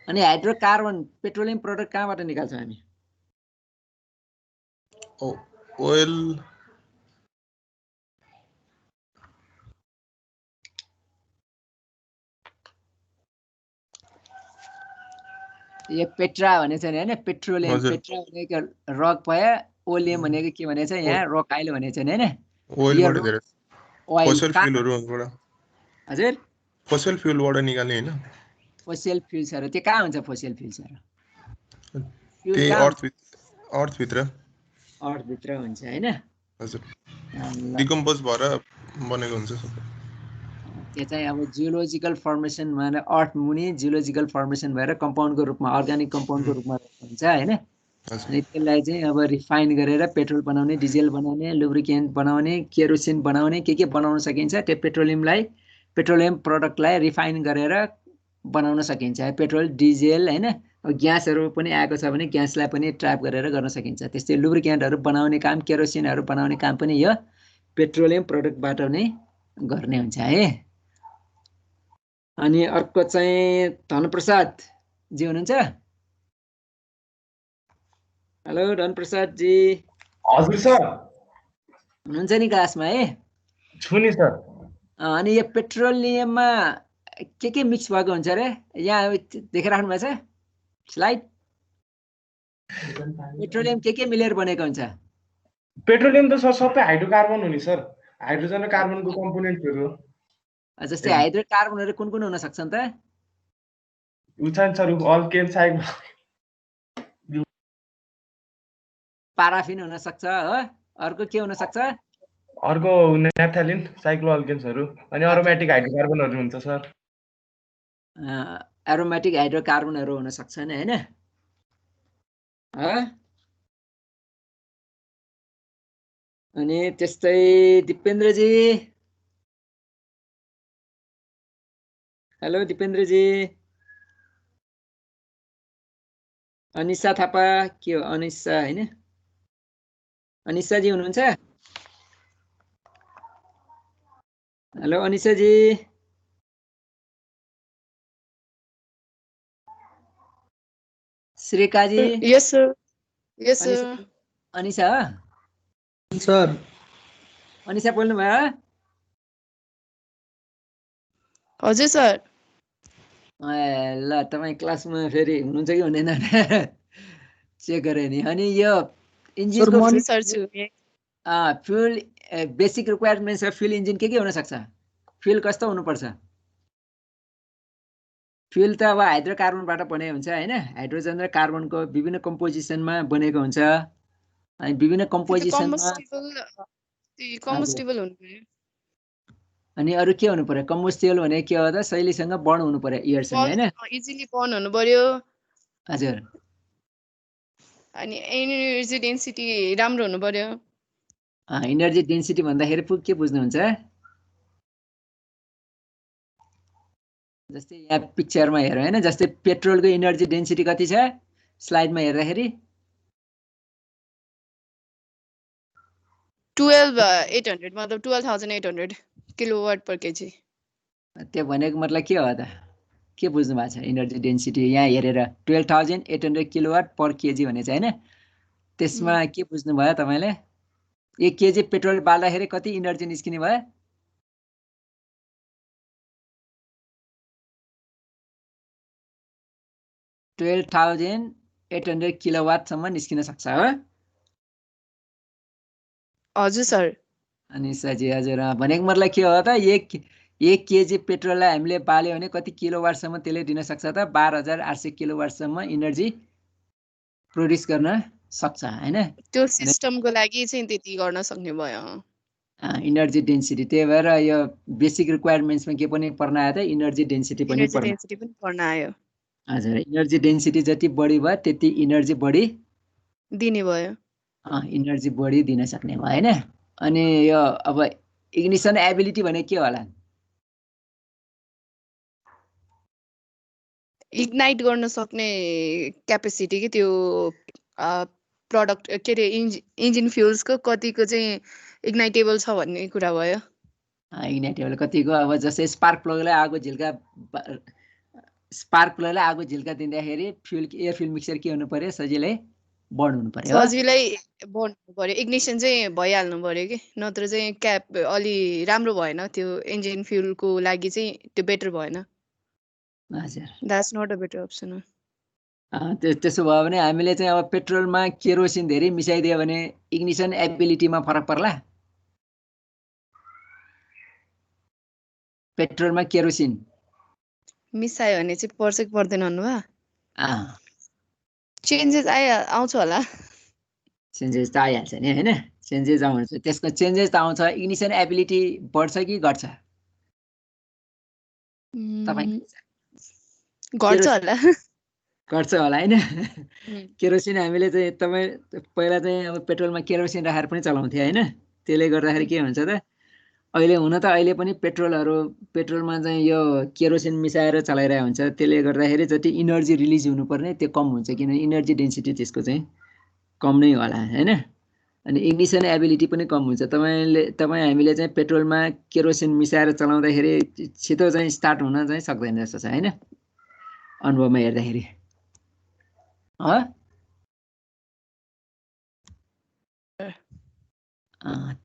अनि हाइड्रोकार्बन पेट्रोलियम प्रोडक्ट कहाँबाट निकाल्छौं हामी? ओइल, यो पेट्रा भनेछ नि हैन? पेट्रोलियम। पेट्रा भनेको रक भयो, ओलियम भनेको के भनेछ यहाँ? रक आइल भनेछ नि हैन? ओइलबाट धेरै ओइल फोसिल फ्युलहरुबाट। हजुर, फोसिल फ्युलबाट निकाल्ने हैन? फोसिल फ्युल्सहरु त्यो कहाँ हुन्छ? फोसिल फ्युल्सहरु त्यही अर्थ भित्र हुन्छ हैन? हजुर। डिकम्पोज भएर बनेको हुन्छ सबै। त्यो चाहिँ अब जियोलोजिकल फर्मेसन माने अर्थ मुनि जियोलोजिकल फर्मेसन भएर कम्पाउन्डको रूपमा, अर्गानिक कम्पाउन्डको रूपमा हुन्छ हैन? अनि त्यसलाई चाहिँ अब रिफाइन गरेर पेट्रोल बनाउने, डिजेल बनाउने, लुब्रिकेन्ट बनाउने, केरोसिन बनाउने, के बनाउन सकिन्छ? त्यो पेट्रोलियम प्रोडक्टलाई रिफाइन गरेर बनाउन सकिन्छ। पेट्रोल, डिजेल हैन? ग्यासहरु पनि आएको छ भने ग्यासलाई पनि ट्र्याप गरेर गर्न सकिन्छ। त्यस्तै लुब्रिकेन्टहरु बनाउने काम, केरोसिनहरु बनाउने काम पनि यो पेट्रोलियम प्रोडक्टबाट नै गर्ने हुन्छ है। अनि अर्को चाहिँ धनप्रसाद जी हुनुहुन्छ? हेलो धनप्रसाद जी। हजुर सर। हुनुहुन्छ नि क्लासमा है? छु नि सर। अनि यो पेट्रोलियममा के मिक्स भएको हुन्छ रे? यहाँ देखिराख्नु भएको छ स्लाइड? पेट्रोलियम के मिलेर बनेको हुन्छ? पेट्रोलियम त सर सबै हाइड्रोकार्बन हो नि सर। हाइड्रोजन र कार्बनको कम्पोनेन्टहरु। जस्तै हाइड्रोकार्बनहरु कुन हुन सक्छन् त? उछान सर अल्केन, साइक्लो, पाराफिन हुन सक्छ हो? अर्को के हुन सक्छ? अर्को नेफ्थालिन, साइक्लो अल्केन्सहरु अनि एरोमेटिक हाइड्रोकार्बनहरु हुन्छ सर। एरोमेटिक हाइड्रोकार्बनहरु हुन सक्छन् हैन? अनि त्यस्तै दिपेन्द्रजी। हेलो दिपेन्द्रजी। अनिसा थापा के हो? अनिसा हैन? अनिसा जी हुनुहुन्छ? हेलो अनिसा जी। श्रेका जी। यस सर। यस सर। अनिसा हो? सर। अनिसा बोल्नु भयो? हजुर सर। ल तपाई क्लासमा फेरि हुनुहुन्छ कि हुँदैन चेक गरे नि। अनि यो इन्जिनको fuel basic requirements of fuel engine के हुन सक्छ? फ्युल कस्तो हुनुपर्छ? फ्युल त अब हाइड्रोकार्बनबाट बनेको हुन्छ हैन? हाइड्रोजन र कार्बनको विभिन्न कम्पोजिसनमा बनेको हुन्छ। अनि विभिन्न कम्पोजिसनमा कम्बस्टिबल हुनु पर्यो। अनि अरु के हुनु पर्यो कम्बुस्टिबल भने के हो त शैलीसँग बर्न हुनु पर्यो एयरसँग हैन इजिली बर्न हुनु पर्यो हजुर अनि एनर्जी डेन्सिटी राम्रो हुनु पर्यो इनर्जी डेन्सिटी भन्दाखेरि के बुझ्नुहुन्छ जस्तै यहाँ पिक्चरमा हेरौँ हैन जस्तै पेट्रोलको इनर्जी डेन्सिटी कति छ स्लाइडमा हेर्दाखेरि 12800 मतलब 12800 किलोवाट पर केजी त्यो भनेको मतलब के हो त के बुझ्नु भएको छ इनर्जी डेन्सिटी यहाँ हेरेर 12800 किलोवाट पर केजी भनेछ हैन त्यसमा के बुझ्नु भयो तपाईले 1 केजी पेट्रोल बाल्दाखेरि कति इनर्जी निस्किने भयो $12,800 किलोवाट सम्म निस्किन सक्छ हो हजुर सर अनि सजी हजुर भनेको मतलब के हो त 1 केजी पेट्रोललाई हामीले बाल्यो भने कति किलोवाट सम्म त्यसले दिन सक्छ त 12800 किलोवाट सम्म इनर्जी प्रोड्युस गर्न सक्छ हैन त्यो सिस्टमको लागि चाहिँ त्यति गर्न सक्ने भयो इनर्जी डेन्सिटी त्यही भएर यो बेसिक रिक्वायरमेन्ट्समा के पनि पर्न आयो त इनर्जी डेन्सिटी पनि पर्न आयो हजुर इनर्जी डेन्सिटी जति बढी भयो त्यति इनर्जी बढी दिने भयो इनर्जी बढी दिन सक्ने भयो हैन अनि यो अब इग्निसन एबिलिटी भने के होला इग्नाइट गर्न सक्ने क्यापेसिटी के त्यो प्रोडक्ट के रे इन्जिन फ्युल्सको कतिको चाहिँ इग्नाइटेबल छ भन्ने कुरा भयो इग्नाइटेबल कतिको अब जस्तै स्पार्क प्लगलाई आगो झिल्का दिँदाखेरि एयर फ्युल मिक्सचर के हुनु पर्यो सजिलै बर्न हुनु पर्यो सजिलै बर्न हुनु पर्यो इग्निसन चाहिँ भइहाल्नु पर्यो कि नत्र चाहिँ क्याप अलि राम्रो भएन त्यो इन्जिन फ्युलको लागि चाहिँ त्यो बेटर भएन हजुर that's not a better option त्यसो भयो भने हामीले चाहिँ अब पेट्रोलमा केरोसिन धेरै मिसाइदियो भने इग्निसन एबिलिटीमा फरक पर्ला पेट्रोलमा केरोसिन मिसायो भने चाहिँ पर्छ कि पर्दैन भन्नुभयो चेन्जेस आउँछ होला चेन्जेस त आइहाल्छ नि हैन चेन्जेस आउँछ त्यसको चेन्जेस त आउँछ इग्निसन एबिलिटी बढ्छ कि घट्छ तपाईँ घट्छ होला घट्छ होला हैन केरोसिन हामीले चाहिँ तपाईँ पहिला चाहिँ अब पेट्रोलमा केरोसिन राखेर पनि चलाउँथ्यो हैन त्यसले गर्दाखेरि के हुन्छ त अहिले पनि पेट्रोलमा चाहिँ यो केरोसिन मिसाएर चलाइरहेको हुन्छ त्यसले गर्दाखेरि जति इनर्जी रिलिज हुनुपर्ने त्यो कम हुन्छ किनभने इनर्जी डेन्सिटी त्यसको चाहिँ कम नै होला हैन अनि इग्निसन एबिलिटी पनि कम हुन्छ तपाईँ हामीले चाहिँ पेट्रोलमा केरोसिन मिसाएर चलाउँदाखेरि छिटो चाहिँ स्टार्ट हुन चाहिँ सक्दैन जस्तो छ हैन अनुभवमा हेर्दाखेरि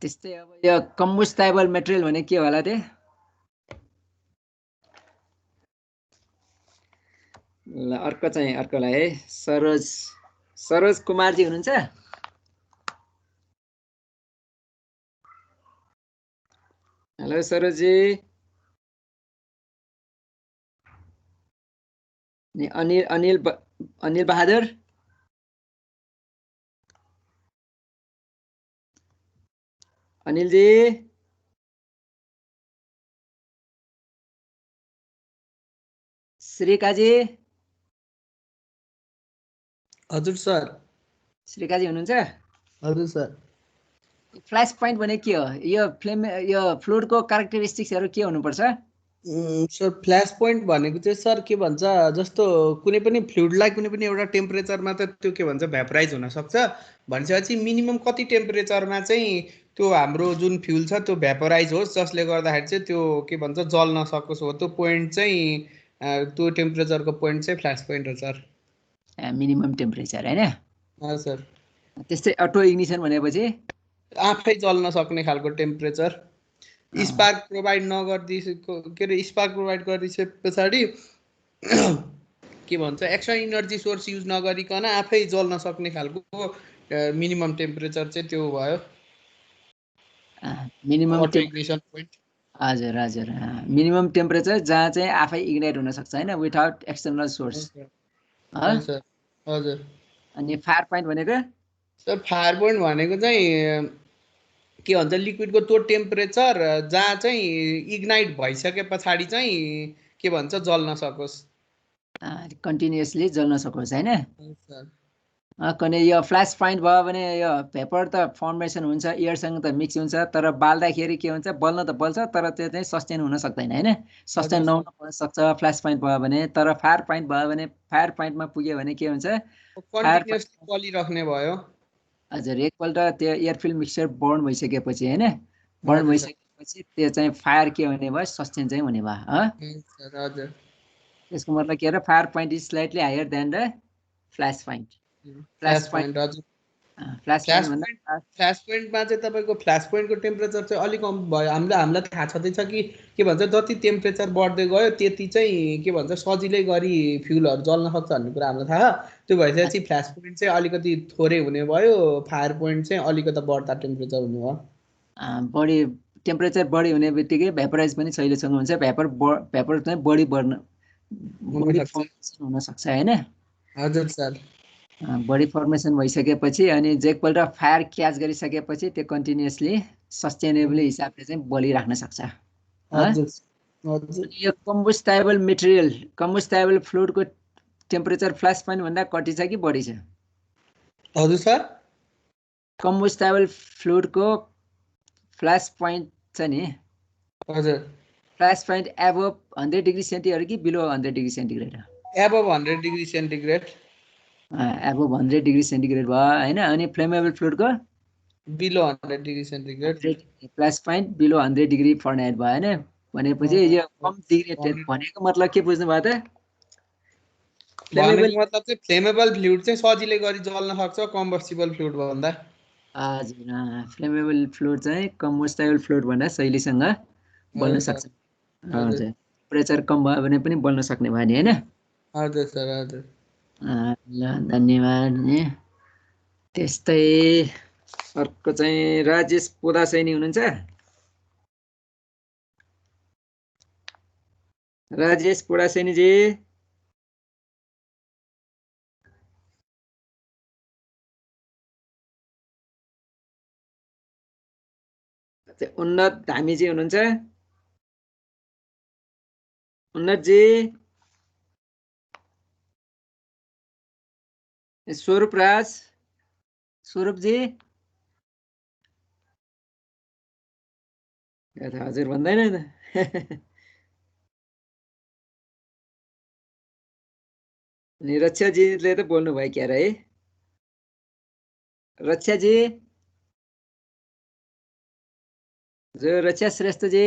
त्यस्तै अब यो कम्बुस्टेबल मेटेरियल भने के होला त ल अर्कोलाई है सरोज कुमारजी हुनुहुन्छ हेलो सरोजी अनिल बहादुर अनिलजी श्रीकाजी हजुर सर श्रीकाजी हुनुहुन्छ हजुर सर फ्ल्यास पोइन्ट भने के हो यो फ्लुइडको क्यारेक्टरिस्टिक्सहरु के हुनुपर्छ सर फ्ल्यास पोइन्ट भनेको चाहिँ सर के भन्छ जस्तो कुनै पनि फ्लुइडलाई कुनै पनि एउटा टेम्परेचरमा त त्यो के भन्छ भ्यापराइज हुन सक्छ भनेपछि मिनिमम कति टेम्परेचरमा चाहिँ त्यो हाम्रो जुन फ्युल छ त्यो भ्यापराइज होस् जसले गर्दाखेरि चाहिँ त्यो के भन्छ जल्न सकोस् हो त्यो पोइन्ट चाहिँ त्यो टेम्परेचरको पोइन्ट चाहिँ फ्ल्यास पोइन्ट हो सर मिनिमम टेम्परेचर हैन हजुर सर त्यस्तै अटो इग्निसन भनेपछि आफै जल्न सक्ने खालको टेम्परेचर स्पार्क प्रोभाइड नगर्दिसको के अरे स्पार्क प्रोभाइड गरिदिए पछाडि के भन्छ एक्स्ट्रा इनर्जी सोर्स युज नगरिकन आफै जल्न सक्ने खालको मिनिमम टेम्परेचर चाहिँ त्यो भयो मिनिमम इग्निसन पोइन्ट हजुर हजुर मिनिमम टेम्परेचर जहाँ चाहिँ आफै इग्नाइट हुन सक्छ हैन विदाउट एक्सटर्नल सोर्स हजुर हजुर अनि फायर पोइन्ट भनेको सर फायर पोइन्ट भनेको चाहिँ के भन्छ लिक्विडको त्यो टेम्परेचर जहाँ चाहिँ इग्नाइट भइसके पछाडि चाहिँ के भन्छ जल्न सकोस् कन्टिन्युअसली जल्न सकोस् हैन सर कने यो फ्ल्यास पोइन्ट भयो भने यो भेपर त फर्मेसन हुन्छ एयरसँग त मिक्स हुन्छ तर बाल्दाखेरि के हुन्छ बल्न त बल्छ तर त्यो चाहिँ सस्टेन हुन सक्दैन हैन सस्टेन नहुन पनि सक्छ फ्ल्यास पोइन्ट भयो भने तर फायर पोइन्ट भयो भने फायर पोइन्टमा पुग्यो भने के हुन्छ कन्टिन्युअसली बलिराख्ने भयो हजुर एकपल्ट त्यो एयरफिल्ड मिक्सचर बर्न भइसकेपछि हैन बर्न भइसकेपछि त्यो चाहिँ फायर के हुने भयो सस्टेन चाहिँ हुने भयो हजुर त्यसको मतलब के हो fire point is slightly higher than the flash point flash point हजुर फ्ल्यास पोइन्टमा चाहिँ तपाईँको फ्ल्यास पोइन्टको टेम्परेचर चाहिँ अलिक कम भयो हामीलाई थाहा छँदैछ कि के भन्छ जति टेम्परेचर बढ्दै गयो त्यति चाहिँ के भन्छ सजिलै गरी फ्युलहरू जल्न सक्छ भन्ने कुरा हामीलाई थाहा त्यो भइसकेपछि फ्ल्यास पोइन्ट चाहिँ अलिकति थोरै हुने भयो फायर पोइन्ट चाहिँ अलिकति बढ्दा टेम्परेचर हुने भयो बढी टेम्परेचर बढी हुने बित्तिकै भेपराइज पनि सहिलेसँग हुन्छ भेपर चाहिँ बढी फर्मेसन हुन सक्छ हैन हजुर सर बडी फर्मेसन भइसकेपछि अनि जेकपल्ट फायर क्याच गरिसकेपछि त्यो कन्टिन्युअसली सस्टेनेबली हिसाबले चाहिँ बलिराख्न सक्छ यो कम्बुस्टेबल मेटेरियल कम्बुस्टेबल फ्लुइडको टेम्परेचर फ्ल्यास पोइन्ट भन्दा कति छ कि बढी छ हजुर सर कम्बुस्टेबल फ्लुइडको फ्ल्यास पोइन्ट छ नि हजुर flash point above 100 degree centigrade कि below 100 degree centigrade above 100 degree centigrade above 100 degree centigrade भयो हैन अनि फ्लेमेबल फ्लुइडको below 100 degree centigrade flash point below 100 degree Fahrenheit भयो हैन भनेपछि यो कम डिग्री भनेको मतलब के बुझ्नु भयो त फ्लेमेबल मतलब चाहिँ फ्लेमेबल फ्लुइड चाहिँ सजिलै गरी जल्न सक्छ कम्बस्टिबल फ्लुइड भन्दा हजुर फ्लेमेबल फ्लुइड चाहिँ कम्बस्टेबल फ्लुइड भन्दा शैलीसँग बल्न सक्छ हजुर टेम्परेचर कम भयो भने पनि बल्न सक्ने भयो नि हैन हजुर सर हजुर ल धन्यवाद नि त्यस्तै अर्को चाहिँ राजेश पोदासैनी हुनुहुन्छ राजेश पोदासैनी जी उन्नत धामीजी हुनुहुन्छ उन्नतजी स्वरूप राज स्वरूपजी हजुर भन्दैन त अनि रक्षाजीले त बोल्नु भयो क्या है रक्षाजी जो रक्षा श्रेष्ठजी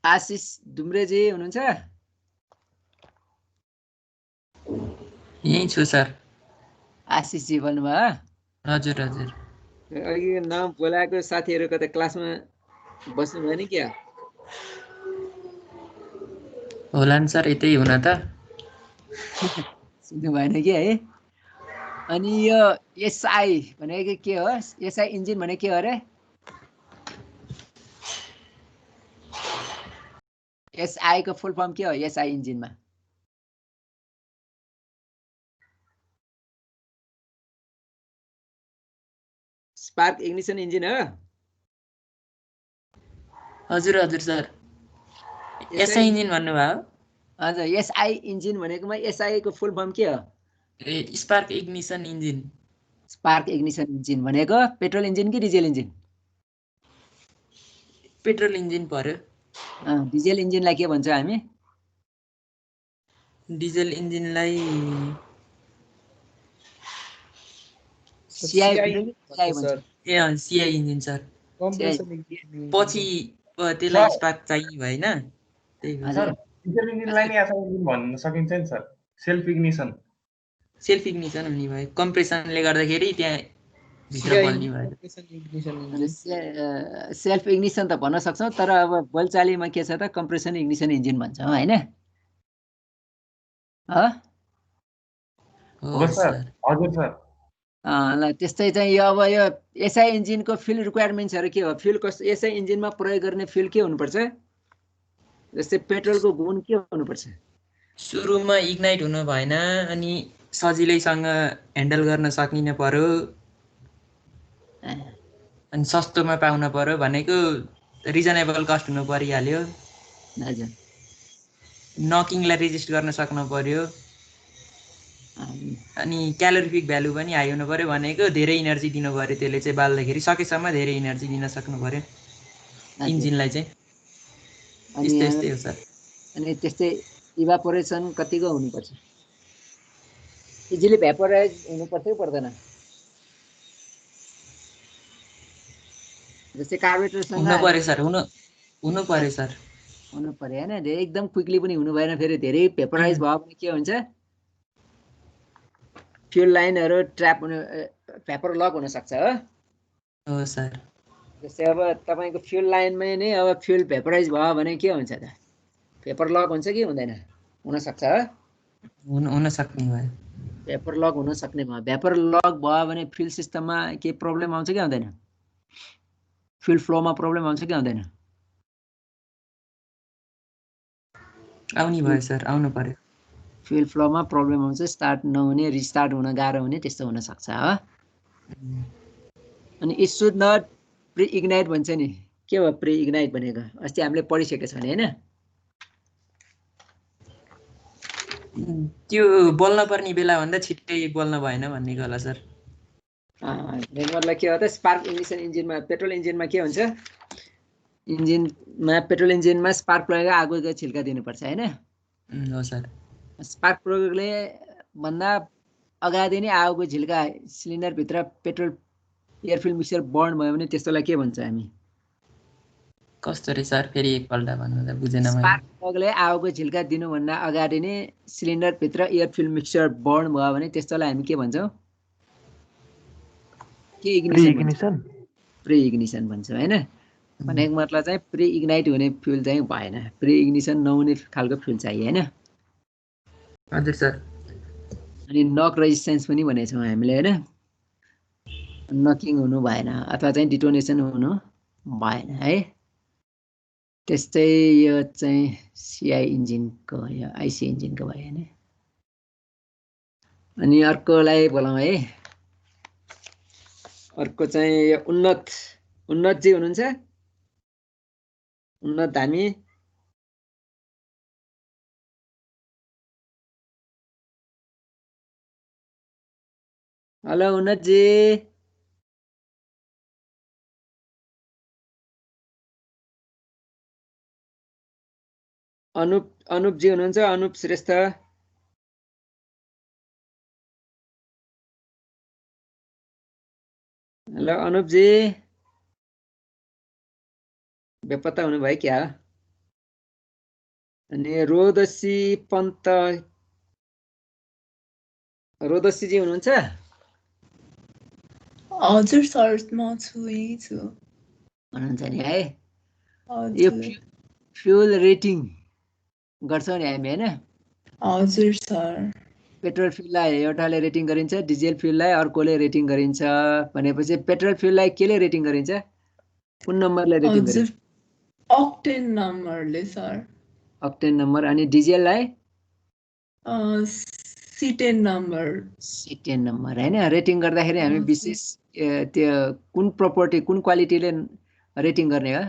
आशिष डुम्रेजी हुनुहुन्छ यही छु सर आशिषजी भन्नुभयो हजुर हजुर अघि नाम बोलाएको साथीहरू कतै क्लासमा बस्नुभयो नि क्या होला नि सर यतै हुन त सुन्नु भएन कि है अनि यो एसआई भनेको के हो एसआई इन्जिन भनेको के हो अरे एसआई को फुल फर्म के हो एसआई इन्जिनमा स्पार्क इग्निसन इन्जिन हो हजुर हजुर सर एसआई इन्जिन भन्नुभयो हजुर एसआई इन्जिन भनेकोमा एसआई को फुल फर्म के हो a spark ignition engine spark ignition engine भनेको पेट्रोल इन्जिन कि डिजेल इन्जिन पेट्रोल इन्जिन पर्यो डिजेल इन्जिनलाई के भन्छ हामी डिजेल इन्जिनलाई सीआई भन्छ ए सीआई इन्जिन सर पछि त्यसलाई स्पार्क चाहियो भएन त्यही भएर डिजेल इन्जिनलाई नि एसआई इन्जिन भन्न सकिन्छ नि सर सेल्फ इग्निसन हुने भयो कम्प्रेसनले गर्दाखेरि त्यहाँ भित्र बल्ने भयो सेल्फ इग्निसन त भन्न सक्छौँ तर अब बोलचालीमा के छ त कम्प्रेसन इग्निसन इन्जिन भन्छौँ हैन हो सर हजुर सर ल त्यस्तै चाहिँ यो अब यो एसआई इन्जिनको फ्युल रिक्वायरमेन्ट्सहरू के हो फ्युल कस्तो एसआई इन्जिनमा प्रयोग गर्ने फ्युल के हुनुपर्छ जस्तै पेट्रोलको गुण के हुनुपर्छ? सुरुमा इग्नाइट हुनु भएन, अनि सजिलैसँग ह्यान्डल गर्न सकिनु पर्यो, अनि सस्तोमा पाउन पर्यो, भनेको रिजनेबल कस्ट हुनु परिहाल्यो, हजुर नकिङलाई रेजिस्ट गर्न सक्नु पर्यो, अनि क्यालोरिफिक भ्यालु पनि हाई हुनु पर्यो, भनेको धेरै इनर्जी दिनु पर्यो, त्यसले चाहिँ बाल्दाखेरि सकेसम्म धेरै इनर्जी दिन सक्नु पर्यो इन्जिनलाई चाहिँ। यस्तै यस्तै हो सर। अनि त्यस्तै इभापोरेसन कतिको हुनुपर्छ? इजिली भ्यापोराइज हुनुपर्छ कि पर्दैन? जस्तै कार्बोरेटरसँग हुनु पर्यो सर, हुनु पर्यो सर, हुनु पर्यो होइन, धेरै एकदम क्विकली पनि हुनु भएन, फेरि धेरै भेपराइज भयो भने के हुन्छ, फ्युल लाइनहरू ट्र्याप हुनु, भेपर लक हुनसक्छ हो। हो सर। जस्तै अब तपाईँको फ्युल लाइनमै नै अब फ्युल भेपराइज भयो भने के हुन्छ त? भेपर लक हुन्छ कि हुँदैन? हुनसक्छ हो, हुन सक्ने भयो। भेपर लक हुन सक्ने भयो। भेपर लक भयो भने फ्युल सिस्टममा केही प्रब्लम आउँछ कि आउँदैन? फ्युल फ्लोमा प्रब्लम आउँछ कि आउँदैन? आउने भयो सर, आउनु पर्यो। फ्युल फ्लोमा प्रब्लम आउँछ, स्टार्ट नहुने, रिस्टार्ट हुन गाह्रो हुने, त्यस्तो हुनसक्छ हो। अनि it should not pre ignite भन्छ नि, के हो प्रि इग्नाइट भनेको? अस्ति हामीले पढिसकेको छ नि होइन? त्यो बोल्न पर्ने बेला भन्दा छिट्टै बोल्न भएन भन्नेको होला सर। मतलब के हो त, स्पार्क इग्निसन इन्जिनमा, पेट्रोल इन्जिनमा के हुन्छ, इन्जिनमा पेट्रोल इन्जिनमा स्पार्क प्लगले आगोको छिल्का दिनुपर्छ होइन? हो सर। स्पार्क प्लगले भन्दा अगाडि नै आगोको झिल्का सिलिन्डरभित्र petrol air filled mixture burn भयो भने त्यस्तोलाई के भन्छ हामी? कस्तो रे सर, फेरि एकपल्ट भन्नु त बुझेन मैले। स्पार्क प्लगले आगोको झिल्का दिनुभन्दा अगाडि नै सिलिन्डरभित्र एयर फिल्ड मिक्सचर बर्न भयो भने त्यस्तोलाई हामी के भन्छौँ? के इग्निसन? प्रि इग्निसन भन्छौँ होइन? भनेको मतलब चाहिँ प्रि इग्नाइट हुने फ्युल चाहिँ भएन, प्रि इग्निसन नहुने खालको फ्युल चाहियो होइन? हजुर सर। अनि नक रेजिस्टेन्स पनि भनेको छौँ हामीले होइन? नकिङ हुनु भएन अथवा चाहिँ डिटोनेसन हुनु भएन है। त्यस्तै यो चाहिँ सिआई इन्जिनको, यो आइसी इन्जिनको भयो होइन? अनि अर्कोलाई बोलाउँ है। अर्को चाहिँ यो उन्नतजी हुनुहुन्छ? उन्नत धामी? हेलो उन्नतजी। अनुपजी हुनुहुन्छ? अनुप श्रेष्ठ? हेलो अनुपजी, बेपत्ता हुनुभयो क्या? अनि रोदसी पन्त, रोदसीजी हुनुहुन्छ? हजुर सर, म छु, यही छु। हुनुहुन्छ नि है? यो फ्युल रेटिङ गर्छौँ नि हामी होइन? हजुर सर। पेट्रोल फ्युललाई एउटाले रेटिङ गरिन्छ, डिजेल फ्युललाई अर्कोले रेटिङ गरिन्छ। भनेपछि पेट्रोल फ्युललाई केले रेटिङ गरिन्छ? कुन नम्बरले रेटिङ गरिन्छ? अक्टेन नम्बरले सर। Octane number. अनि डिजेललाई? C10 number. C10 नम्बर होइन? रेटिङ गर्दाखेरि हामी विशेष त्यो कुन प्रोपर्टी, कुन क्वालिटीले रेटिङ गर्ने हो?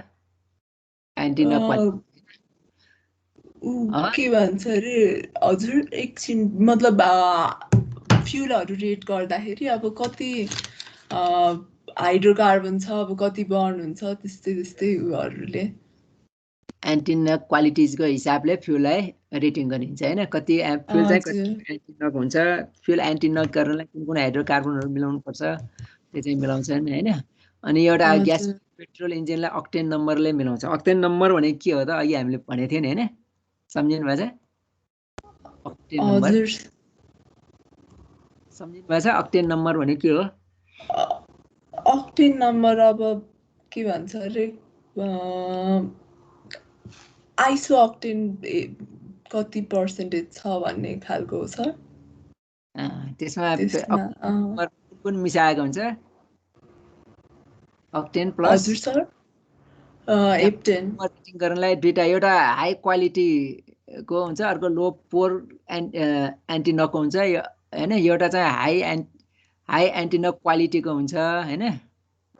एन्टिना क्वालिटी के भन्छ अरे हजुर, एकछिन, मतलब फ्युलहरू रेट गर्दाखेरि अब कति हाइड्रोकार्बन छ, अब कति बर्न हुन्छ, त्यस्तै त्यस्तै उयोहरूले एन्टिना क्वालिटिजको हिसाबले फ्युललाई रेटिङ गरिन्छ होइन? कति फ्युल चाहिँ कति एन्टिनक हुन्छ, फ्युल एन्टिनक गर्नलाई कुन कुन हाइड्रोकार्बनहरू मिलाउनुपर्छ त्यो चाहिँ मिलाउँछन् होइन? अनि एउटा ग्यास पेट्रोल इन्जिनलाई अक्टेन नम्बरले मिलाउँछ। अक्टेन नम्बर भनेको के हो त? अघि हामीले भनेको थियौँ नि होइन? सम्झिनु भएको छ? अक्टेन नम्बर सम्झिनु भएको छ? अक्टेन नम्बर भनेको के हो? अक्टेन नम्बर अब के भन्छ अरे आइसो अक्टेन कति पर्सेन्टेज छ भन्ने खालको छ। त्यसमा कुन मिसाएको हुन्छ? Octane plus? हजुर सर। एप्टेन रेटिङ गर्नलाई दुईटा, एउटा हाई क्वालिटीको हुन्छ, अर्को लो पोर एन्टी नकको हुन्छ हैन। एउटा चाहिँ हाई एन्टी नक क्वालिटीको हुन्छ हैन।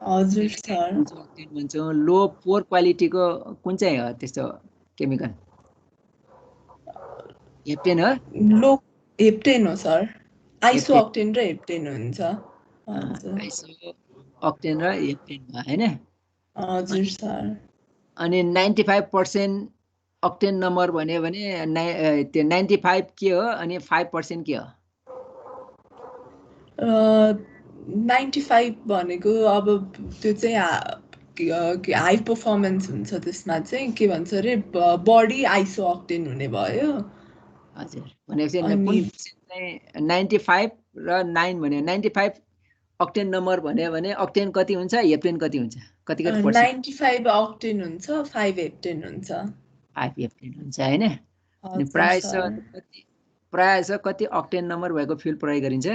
हजुर सर। भन्छौँ लो पोर क्वालिटीको कुन चाहिँ हो त्यस्तो केमिकल? हेप्टेन हो? लो हेप्टेन हो सर। आइसो अक्टेन र हेप्टेन हुन्छ। आइसो अक्टेन र हेप्टेन भयो हैन। हजुर सर। अनि 95% अक्टेन नम्बर भन्यो भने त्यो 95 के हो अनि 5% के हो? 95 भनेको अब त्यो चाहिँ हाई पर्फर्मेन्स हुन्छ, त्यसमा चाहिँ के भन्छ अरे बडी आइसो अक्टेन हुने भयो। हजुर, भनेपछि 95 र 9 भन्यो। 95 अक्टेन नम्बर भन्यो भने अक्टेन कति हुन्छ, हेप्टेन कति हुन्छ? कति 95 अक्टेन हुन्छ, 5 हेप्टेन हुन्छ। 5 हेप्टेन हुन्छ हैन। अनि प्रायः कति अक्टेन नम्बर भएको फ्युल प्रयोग गरिन्छ?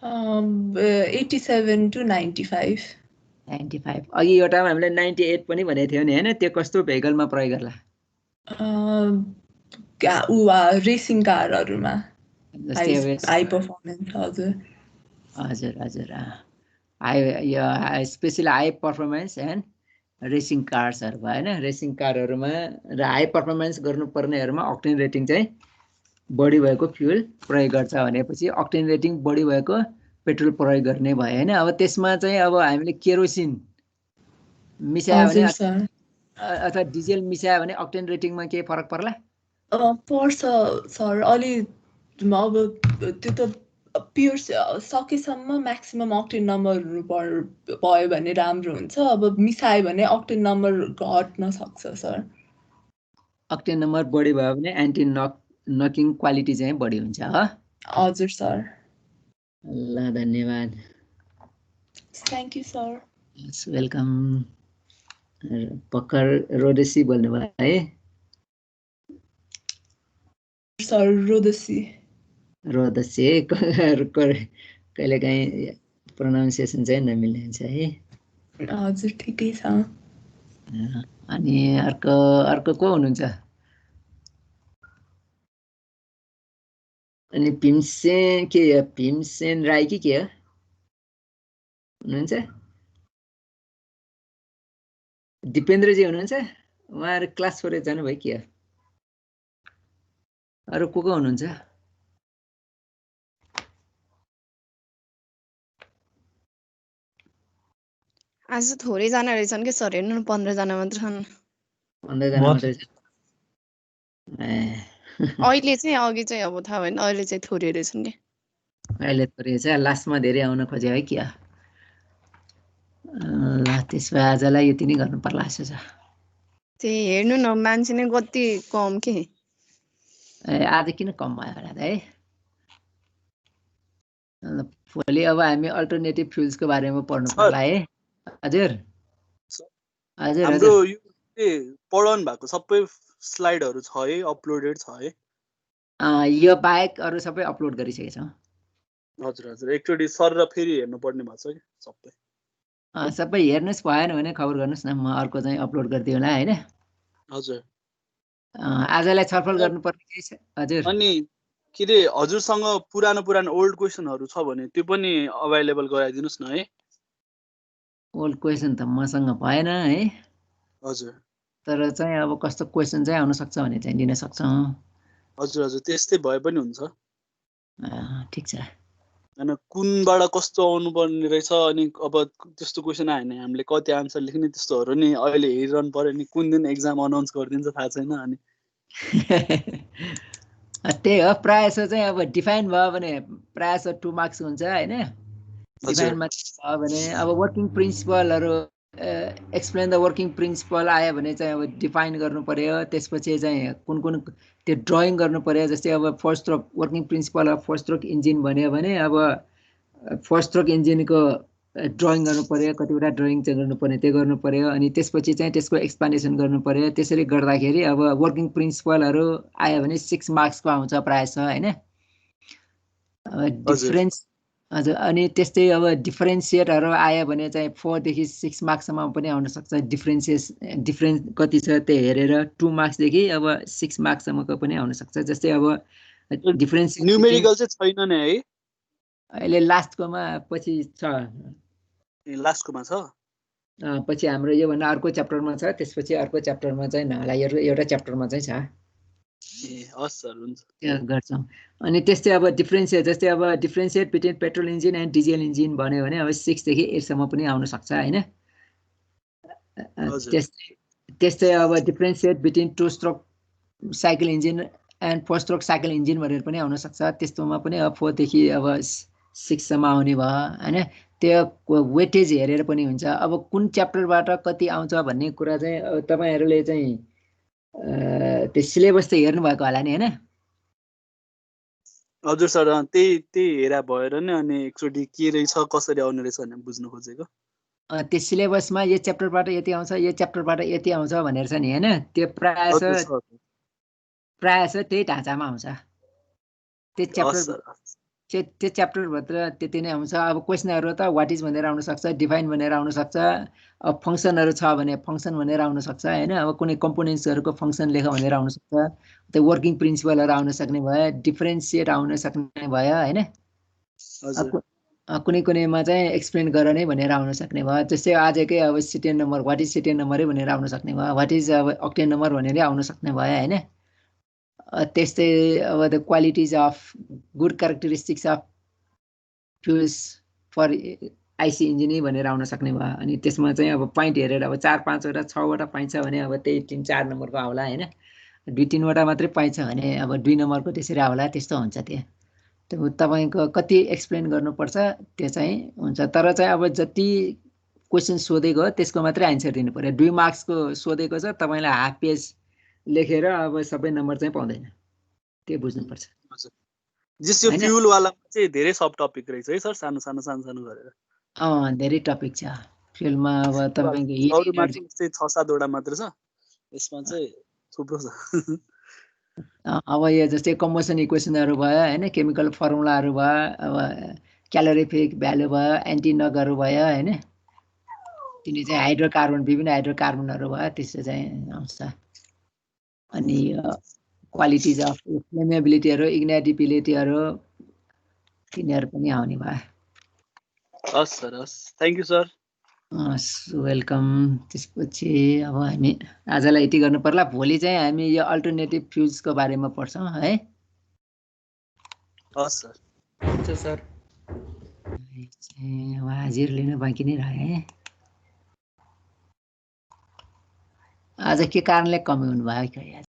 87 to 95। 95। अघि एउटामा हामीले 98 पनि भनेको थियो नि हैन। त्यो कस्तो भेहिकलमा प्रयोग गर्ला? रेसिङ कारहरुमा हाई पर्फर्मेन्स। हजुर हजुर हजुर। High specially high performance and racing कार्सहरु भयो हैन। रेसिङ कारहरुमा र हाई पर्फर्मेन्स गर्नुपर्नेहरुमा अक्टेन रेटिङ चाहिँ बढी भएको फ्युल प्रयोग गर्छ भनेपछि अक्टेन रेटिङ बढी भएको पेट्रोल प्रयोग गर्ने भयो हैन। अब त्यसमा चाहिँ अब हामीले केरोसिन मिसायो भने अथवा डिजेल मिसायो भने अक्टेन रेटिङमा के फरक पर्ला? पर्छ सर। अलि अब त्यो त प्योर सकेसम्म म्याक्सिमम अक्टेन नम्बर भयो भने राम्रो हुन्छ। अब मिसायो भने अक्टेन नम्बर घट्न सक्छ सर। अक्टेन नम्बर बढी भयो भने एन्टी नकिङ क्वालिटी चाहिँ बढी हुन्छ हो? हजुर सर। ल धन्यवाद। Thank you sir. वेलकम। पक्कर रोदेसी बोल्नुभयो है? सर रोदेसी। रोदेसी कहिले काहीँ प्रोनाउन्सिएसन चाहिँ नमिल्ने हुन्छ है? हजुर ठिकै छ। अनि अर्को को हुनुहुन्छ? अनि भीमसेन के हो? भीमसेन राई कि के हो हुनुहुन्छ? दिपेन्द्रजी हुनुहुन्छ? उहाँहरू क्लास छोडेर जानुभयो के हो? अरू को हुनुहुन्छ? आज थोरै जना रहेछन् के सर? हेर्नु न 15 जना मात्र छन्। 15 जना मात्रै छन्। अहिले चाहिँ अघि चाहिँ अब थाहा भएन, अहिले चाहिँ थोरै रहेछन् के? अहिले थोरै छ, लास्टमा धेरै आउन खोज्यो है के? ल त्यसो भए आजलाई यति नै गर्नु पर्ला जस्तो छ। त्यही हेर्नु न, मान्छे नै कति कम के? आज किन कम भयो होला त है? भोलि अब हामी अल्टरनेटिभ फ्युल्सको बारेमा पढ्नु पर्ला है। हजुर हजुर हाम्रो यो पढाउनु भएको सबै स्लाइडहरु छ है, अपलोडेड छ है? यो बाहेक अरू सबै अपलोड गरिसकेको छौँ। हजुर हजुर, एकचोटि सर र फेरि हेर्नु पर्ने भएको छ कि सबै? सबै हेर्नुस्, भएन भने खबर गर्नुस् न, म अर्को चाहिँ अपलोड गरिदिएँ होला हैन? हजुर। आजलाई छलफल गर्नुपर्ने केही छ? हजुर। अनि के रे हजुरसँग पुरानो ओल्ड क्वेसनहरु छ भने त्यो पनि अवेलेबल गराइदिनुस् न है। ओल्ड क्वेसन त मसँग भएन है। हजुर। तर चाहिँ अब कस्तो क्वेसन चाहिँ आउन सक्छ भने चाहिँ दिन सक्छौँ। हजुर हजुर, त्यस्तै भए पनि हुन्छ। ठिक छ। अनि कुनबाट कस्तो आउनु पर्ने रहेछ, अनि अब त्यस्तो क्वेसन आयो भने हामीले कति आन्सर लेख्ने त्यस्तोहरु नि अहिले हेरिरहनु पर्यो नि। कुन दिन एक्जाम अनाउन्स गरिदिन्छ थाहा छैन। अनि त्यही हो, प्रायः चाहिँ अब डिफाइन भयो भने प्रायः 2 मार्क्स हुन्छ हैन? डिफाइनमा भयो भने अब वर्किङ प्रिन्सिपलहरु एक्सप्लेन द वर्किङ प्रिन्सिपल आयो भने चाहिँ अब डिफाइन गर्नु पर्यो। त्यसपछि चाहिँ कुन त्यो ड्रइङ गर्नु पर्यो। जस्तै अब first stroke working principal of first stroke engine भन्यो भने अब फर्स्ट स्ट्रोक इन्जिनको ड्रइङ गर्नु पर्यो, कतिवटा ड्रइङ चाहिँ गर्नु पर्ने त्यो गर्नु पर्यो। अनि त्यसपछि चाहिँ त्यसको एक्सप्लेनेसन गर्नु पर्यो। त्यसरी गर्दाखेरि अब वर्किङ प्रिन्सिपलहरु आयो भने 6 मार्क्सको आउँछ प्रायः हैन? हजुर अनि त्यस्तै अब डिफरेन्सिएटहरू आयो भने चाहिँ 4 देखि 6 मार्क्ससम्म पनि आउन सक्छ डिफरेन्स कति छ त्यो हेरेर 2 मार्क्सदेखि अब 6 मार्क्ससम्मको पनि आउन सक्छ जस्तै अब डिफरेन्स न्युमेरिकल चाहिँ छैन नि है अहिले लास्टकोमा पछि छ लास्टकोमा छ पछि हाम्रो योभन्दा अर्को च्याप्टरमा छ त्यसपछि अर्को च्याप्टरमा चाहिँ नहोला एउटा च्याप्टरमा चाहिँ छ ए हस् सर हुन्छ त्यो गर्छौँ अनि त्यस्तै अब डिफरेन्सिएट जस्तै अब differentiate between petrol engine and diesel engine भन्यो भने अब 6 देखि 8 सम्म पनि आउन सक्छ हैन त्यस्तै अब differentiate between 2 stroke cycle engine and 4 stroke cycle engine भनेर पनि आउन सक्छ त्यस्तोमा पनि अब 4 देखि अब 6 सम्म आउने भयो हैन त्यो वेटेज हेरेर पनि हुन्छ अब कुन च्याप्टरबाट कति आउँछ भन्ने कुरा चाहिँ अब तपाईहरुले चाहिँ त्यो सिलेबस त हेर्नु भएको होला नि हैन हजुर सर त्यही हेरा भएर नि अनि एकचोटि के रहेछ कसरी आउने रहेछ भनेर बुझ्नु खोजेको त्यो सिलेबसमा यो च्याप्टरबाट यति आउँछ यो च्याप्टरबाट यति आउँछ भनेर छ नि हैन त्यो प्रायः त्यही ढाँचामा आउँछ त्यो च्याप्टरभित्र त्यति नै आउँछ अब क्वेसनहरू त वाट इज भनेर आउन सक्छ डिफाइन भनेर आउन सक्छ अब फङ्सनहरू छ भने फङ्सन भनेर आउन सक्छ हैन अब कुनै कम्पोनेन्ट्सहरूको फङ्सन लेख भनेर आउन सक्छ त्यो वर्किङ प्रिन्सिपलहरू आउन सक्ने भयो डिफरेन्सिएट आउन सक्ने भयो हैन कुनै कुनैमा चाहिँ एक्सप्लेन गर नै भनेर आउन सक्ने भयो जस्तै आजकै अब cetane number what is cetane नम्बरै भनेर आउन सक्ने भयो वाट इज अब अक्टेन नम्बर भनेरै आउन सक्ने भयो हैन त्यस्तै अब the qualities of good characteristics of fuels for IC engine भनेर आउन सक्ने भयो अनि त्यसमा चाहिँ अब पोइन्ट हेरेर अब 4-5 वटा 6 वटा पोइन्ट छ भने अब त्यही 3-4 नम्बरको आउला हैन 2-3 वटा मात्रै पोइन्ट छ भने अब 2 नम्बरको त्यसरी आउला त्यस्तो हुन्छ त्यो तपाईको कति एक्सप्लेन गर्नुपर्छ त्यो चाहिँ हुन्छ तर चाहिँ अब जति क्वेशन सोधेको त्यसको मात्रै आन्सर दिनु पर्यो 2 मार्क्सको सोधेको छ तपाईलाई हाफ पेज लेखेर अब सबै नम्बर चाहिँ पाउँदैन त्यो बुझ्नुपर्छ जस्तो फ्युल वालामा चाहिँ धेरै सब टपिक रहेछ है सर सानो सानो गरेर धेरै टपिक छ फ्युलमा अब तपाईको अरुमा चाहिँ 6-7 वटा मात्र छ यसमा चाहिँ थुप्रो छ अब यो जस्तै कम्बसन इक्वेसनहरु भयो हैन केमिकल फर्मुलाहरु भयो अब क्यालोरिफिक भ्यालु भयो एन्टी नगहरु भयो हैन तिनी चाहिँ हाइड्रोकार्बन विभिन्न हाइड्रोकार्बनहरु भयो त्यसो चाहिँ आउँछ अनि क्वालिटिज अफ फ्लेमेबिलिटीहरु इग्नाइटेबिलिटीहरु तिनीहरु पनि आउने भयो हस् सर हस् थ्यांक यू सर वेलकम त्यसपछि अब हामी आजलाई यति गर्नु पर्ला भोलि चाहिँ हामी यो अल्टरनेटिभ फ्युल्सको बारेमा पढ्छौं है हस् सर हुन्छ सर अब हाजिर लिनु बाँकी नै रह्यो है आज के कारणले कमी हुनु भयो